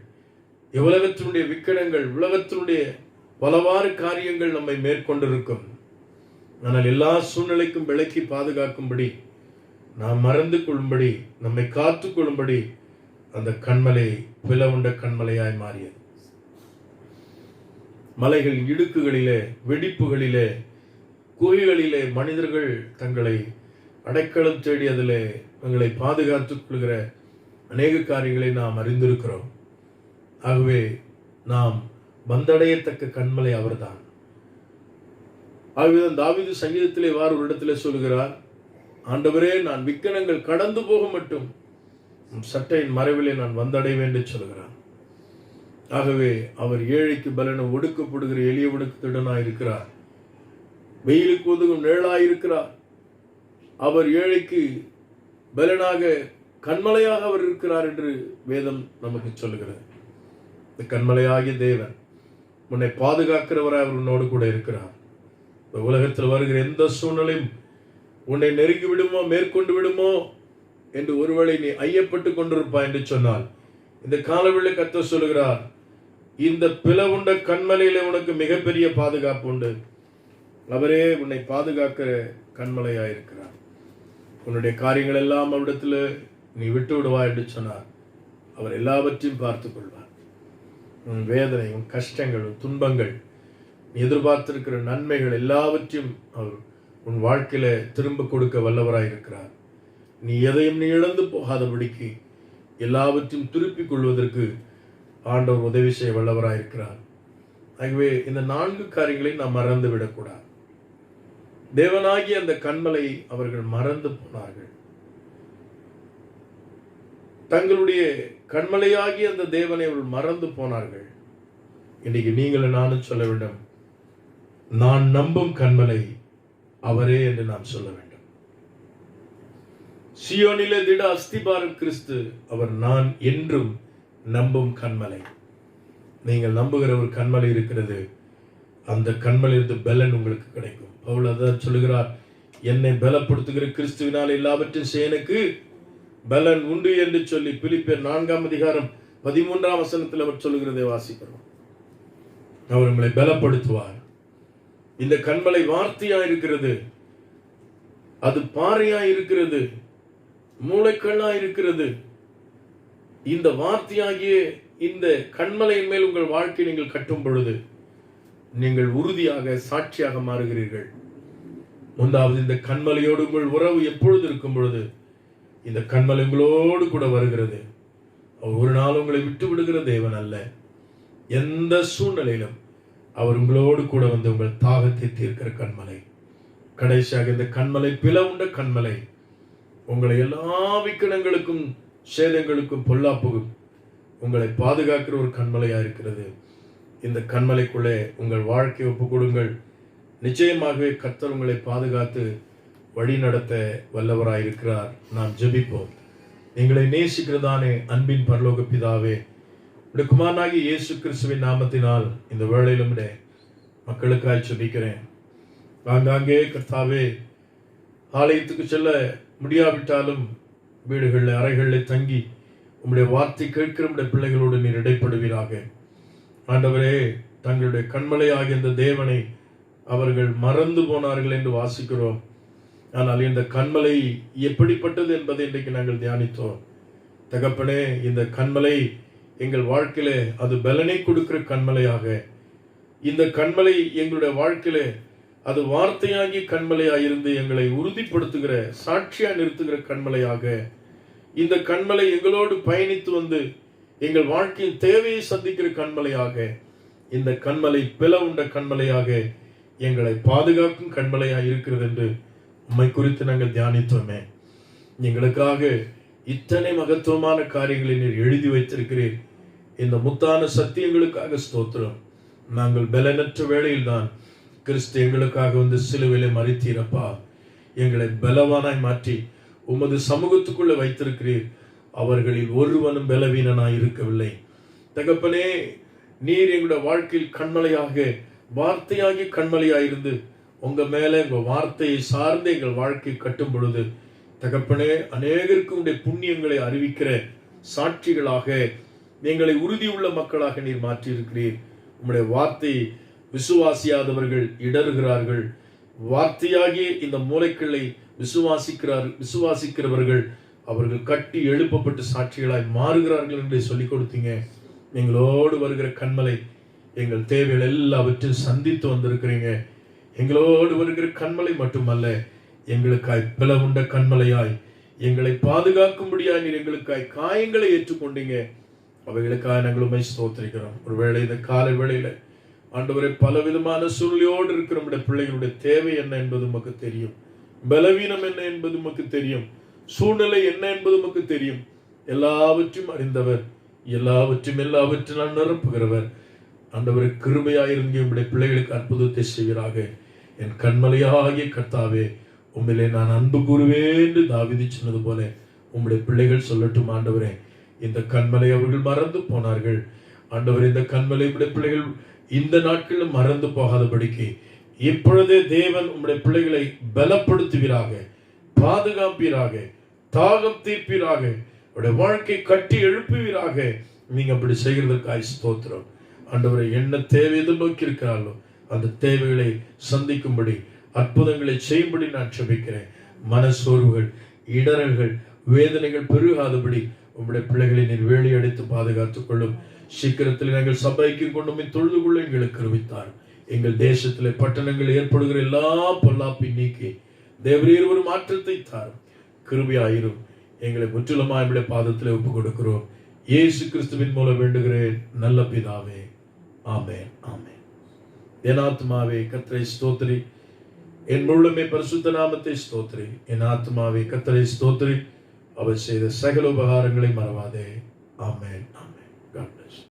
உலகத்தினுடைய விக்கடங்கள், உலகத்தினுடைய பலவாறு காரியங்கள் நம்மை மேற்கொண்டிருக்கும். ஆனால் எல்லா சூழ்நிலைக்கும் விலக்கி பாதுகாக்கும்படி, நாம் மறந்து கொள்ளும்படி, நம்மை காத்து கொள்ளும்படி அந்த கண்மலை பிளவுண்ட கண்மலையாய் மாறியது. மலைகள் இடுக்குகளிலே, வெடிப்புகளிலே, குகைகளிலே மனிதர்கள் தங்களை அடைக்கலம் தேடி அதிலே தங்களை பாதுகாத்துக் கொள்கிற அநேக காரியங்களை நாம் அறிந்திருக்கிறோம். ஆகவே நாம் வந்தடையத்தக்க கண்மலை அவர்தான். ஆகவேதான் தாவீது சங்கீதத்திலே வார ஒரு இடத்திலே சொல்கிறார், ஆண்டவரே, நான் விக்கனங்கள் கடந்து போக மட்டும் சட்டையின் மறைவிலே நான் வந்தடைவேன் என்று சொல்கிறார். ஆகவே அவர் ஏழைக்கு பலனும் ஒடுக்கப்படுகிற எளிய ஒடுக்கத்துடனாய் இருக்கிறார். வெயிலுக்கு ஒதுங்கும் நிழலாயிருக்கிறார். அவர் ஏழைக்கு பலனாக கண்மலையாக அவர் இருக்கிறார் என்று வேதம் நமக்கு சொல்லுகிறது. இந்த கண்மலையாகிய தேவன் உன்னை பாதுகாக்கிறவராய் அவர் உன்னோடு கூட இருக்கிறார். இந்த உலகத்தில் வருகிற எந்த சூழ்நிலையும் உன்னை நெருங்கி விடுமோ, மேற்கொண்டு விடுமோ என்று ஒருவேளை நீ ஐயப்பட்டு கொண்டிருப்பாய் என்று சொன்னால், இந்த காலவெளியில் கர்த்தர் சொல்லுகிறார், இந்த பிளவுண்ட கண்மலையில உனக்கு மிகப்பெரிய பாதுகாப்பு உண்டு. அவரே உன்னை பாதுகாக்கிற கண்மலையாயிருக்கிறார். உன்னுடைய காரியங்கள் எல்லாம் அவரிடத்தில் நீ விட்டு விடுவா என்று சொன்னார். அவர் எல்லாவற்றையும் பார்த்து கொள்வார். உன் வேதனை, உன் கஷ்டங்கள், உன் துன்பங்கள், நீ எதிர்பார்த்திருக்கிற நன்மைகள் எல்லாவற்றையும் அவர் உன் வாழ்க்கையில திரும்ப கொடுக்க வல்லவராயிருக்கிறார். நீ எதையும் நீ இழந்து போகாதபடிக்கு எல்லாவற்றையும் திருப்பிக் கொள்வதற்கு ஆண்டவர் உதவி செய்ய வல்லவராயிருக்கிறார். ஆகவே இந்த 4 காரியங்களை நாம் மறந்து விடக்கூடாது. தேவனாகிய அந்த கண்மலை அவர்கள் மறந்து போனார்கள். தங்களுடைய கண்மலையாகிய அந்த தேவனை அவர்கள் மறந்து போனார்கள். இன்னைக்கு நீங்களும் நானும் சொல்ல வேண்டும், நான் நம்பும் கண்மலை அவரே என்று நாம் சொல்ல வேண்டும். சியோனிலே திட அஸ்திபாரம் கிறிஸ்து, அவர் நான் என்றும் நம்பும் கண்மலை. நீங்கள் நம்புகிற ஒரு கண்மலை இருக்கிறது. அந்த கண்மலையிலிருந்து பலன் உங்களுக்கு கிடைக்கும். பவுல் அதான் சொல்லுகிறார், என்னை பலப்படுத்துகிற கிறிஸ்துவினால் எல்லாவற்றையும் செய்ய எனக்கு பலன் உண்டு என்று சொல்லி பிலிப்பியர் 4:13 அவர் சொல்லுகிறதை வாசிக்கிறோம். அவர் உங்களை பலப்படுத்துவார். இந்த கண்மலை வார்த்தையா இருக்கிறது, அது பாறையா இருக்கிறது, மூளைக்கல்லா இருக்கிறது. இந்த வார்த்தையாகிய இந்த கண்மலையின் மேல் உங்கள் வாழ்க்கை நீங்கள் கட்டும் பொழுது நீங்கள் உறுதியாக சாட்சியாக மாறுகிறீர்கள். முதலாவது, இந்த கண்மலையோடு உங்கள் உறவு எப்பொழுது இருக்கும் பொழுது இந்த கண்மலை உங்களோடு கூட வருகிறது. அவர் ஒரு நாள் உங்களை விட்டு விடுகிற தேவன் அல்ல. எந்த சூழ்நிலையிலும் அவர் உங்களோடு கூட வந்து உங்கள் தாகத்தை தீர்க்கிற கண்மலை. கடைசியாக இந்த கண்மலை பிளவுண்ட கண்மலை உங்களை எல்லா விக்கனங்களுக்கும் சேதங்களுக்கும் பொல்லாப்புக்கும் உங்களை பாதுகாக்கிற ஒரு கண்மலையா இருக்கிறது. இந்த கண்மலைக்குள்ளே உங்கள் வாழ்க்கையை ஒப்பு கொடுங்கள். நிச்சயமாகவே கர்த்தர் உங்களை பாதுகாத்து வழி நடத்த வல்லவராயிருக்கிறார். நாம் ஜெபிப்போம். எங்களை நேசிக்கிறதானே அன்பின் பரலோக பிதாவே, உடைய குமாரனாகிய இயேசு கிறிஸ்துவின் நாமத்தினால் இந்த வேளையிலும் மக்களுக்காய் ஜெபிக்கிறேன். ஆங்காங்கே கர்த்தாவே, ஆலயத்துக்கு செல்ல முடியாவிட்டாலும் வீடுகளில் அறைகளில் தங்கி உம்முடைய வார்த்தை கேட்கிற உடைய பிள்ளைகளோடு நீர் இடைப்படுவீராக. ஆண்டவரே, தங்களுடைய கண்மலையாகிய இந்த தேவனை அவர்கள் மறந்து போனார்கள் என்று வாசிக்கிறோம். ஆனால் இந்த கண்மலை எப்படிப்பட்டது என்பதை இன்றைக்கு நாங்கள் தியானித்தோம். தகப்பனே, இந்த கண்மலை எங்கள் வாழ்க்கையிலே அது பலனை கொடுக்கிற கண்மலையாக, இந்த கண்மலை எங்களுடைய வாழ்க்கையிலே அது வார்த்தையாகி கண்மலையாயிருந்து எங்களை உறுதிப்படுத்துகிற சாட்சியா நிறுத்துகிற கண்மலையாக, இந்த கண்மலை எங்களோடு பயணித்து வந்து எங்கள் வாழ்க்கையின் தேவையை சந்திக்கிற கண்மலையாக, இந்த கண்மலை பிளவுண்ட கண்மலையாக எங்களை பாதுகாக்கும் கண்மலையாக இருக்கிறது என்று உம்மை குறித்து நாங்கள் தியானித்தோமே. எங்களுக்காக இத்தனை மகத்துவமான காரியங்களை நீர் எழுதி வைத்திருக்கிறீர். இந்த முத்தான சத்தியங்களுக்காக ஸ்தோத்திரம். நாங்கள் பலனற்ற வேளையில்தான் கிறிஸ்து எங்களுக்காக வந்து சிலுவையிலே மரித்தீரப்பா. எங்களை பலவானாய் மாற்றி உமது சமூகத்துக்குள்ள வைத்திருக்கிறீர். அவர்களில் ஒருவனும் பலவீனனாய் இருக்கவில்லை. தகப்பனே, நீர் எங்களுடைய வாழ்க்கையில் கண்மலையாக, வார்த்தையாகி கண்மலையாயிருந்து உங்க மேல உங்க வார்த்தையை சார்ந்து எங்கள் வாழ்க்கை கட்டும் பொழுது தகப்பனே, அநேகருக்கு உடைய புண்ணியங்களை அறிவிக்கிற சாட்சிகளாக எங்களை உறுதியுள்ள மக்களாக நீர் மாற்றியிருக்கிறீர். உம்முடைய வார்த்தை விசுவாசியாதவர்கள் இடறுகிறார்கள். வார்த்தையாகிய இந்த மூளைக்களை விசுவாசிக்கிறவர்கள் அவர்கள் கட்டி எழுப்பப்பட்டு சாட்சிகளாய் மாறுகிறார்கள் என்று சொல்லிக் கொடுத்தீங்க. எங்களோடு வருகிற கண்மலை, எங்கள் தேவைகள் எல்லாவற்றையும் சந்தித்து வந்திருக்கிறீங்க. எங்களோடு வருகிற கண்மலை மட்டுமல்ல, எங்களுக்காய் பிளவுண்ட கண்மலையாய் எங்களை பாதுகாக்கும்படியாய் நீர் எங்களுக்காய் காயங்களை ஏற்றுக்கொண்டீங்க. அவைகளுக்காக நாங்கள் உம்மை ஸ்தோத்திரிக்கிறோம். ஒருவேளை இந்த காலை வேளையில ஆண்டவரே, பலவிதமான சூழ்நிலையோடு இருக்கிற நம்முடைய பிள்ளைகளுடைய தேவை என்ன என்பது உமக்கு தெரியும். பலவீனம் என்ன என்பது உமக்கு தெரியும். சூழ்நிலை என்ன என்பது உமக்கு தெரியும். எல்லாவற்றையும் அறிந்தவர், எல்லாவற்றையும் நிரப்புகிறவர். ஆண்டவரை கிருபையாயிருந்து உம்முடைய பிள்ளைகளுக்கு அற்புதத்தை செய்வீராக. என் கண்மலையாகிய கர்த்தாவே, உம்மிலே நான் அன்பு கூறுவேன் என்று தாவீது சொன்னது போல உம்முடைய பிள்ளைகள் சொல்லட்டும். ஆண்டவரே, இந்த கண்மலை அவர்கள் மறந்து போனார்கள். ஆண்டவரே, இந்த கண்மலை உம்முடைய பிள்ளைகள் இந்த நாட்களில் மறந்து போகாதபடிக்கு இப்பொழுதே தேவன் உம்முடைய பிள்ளைகளை பலப்படுத்துவீராக, பாதுகாப்பீராக, தாகம் தீர்ப்பீராக, உடைய வாழ்க்கை கட்டி எழுப்புவீராக. நீங்க அப்படி செய்கிறதற்காக ஸ்தோத்திரம். ஆண்டவரை, என்ன தேவை எதிர்நோக்கி இருக்கிறார்களோ அந்த தேவைகளை சந்திக்கும்படி, அற்புதங்களை செய்யும்படி நான் ஜெபிக்கிறேன். மனசோர்வுகள், இடரல்கள், வேதனைகள் பெருகாதபடி உம்முடைய பிள்ளைகளை நீர் வேலி அடைத்து பாதுகாத்துக் கொள்ளும். சீக்கிரத்தில் நாங்கள் சபைக்கு கொண்டு தொழுது கொள்ள எங்களுக்கு கிருபித்தார். எங்கள் தேசத்திலே பட்டணங்கள் ஏற்படுகிற எல்லா பொல்லாப்பையும் நீக்கி தேவரீர் ஒரு மாற்றத்தை தாரும். கிருபையாயிரும். எங்களை முற்றிலுமாய் உம்முடைய பாதத்திலே ஒப்புக் கொடுக்கிறோம். இயேசு கிறிஸ்துவின் மூலம் வேண்டுகிறேன் நல்ல பிதாவே. ஆமென், ஆமென். என் ஆத்துமாவே கர்த்தரை ஸ்தோத்திரி, என் முழுமே பரிசுத்த நாமத்தை ஸ்தோத்திரி. என் ஆத்துமாவே கர்த்தரை ஸ்தோத்திரி, அவர் செய்த சகல உபகாரங்களை மறவாதே. ஆமென், ஆமென். God bless.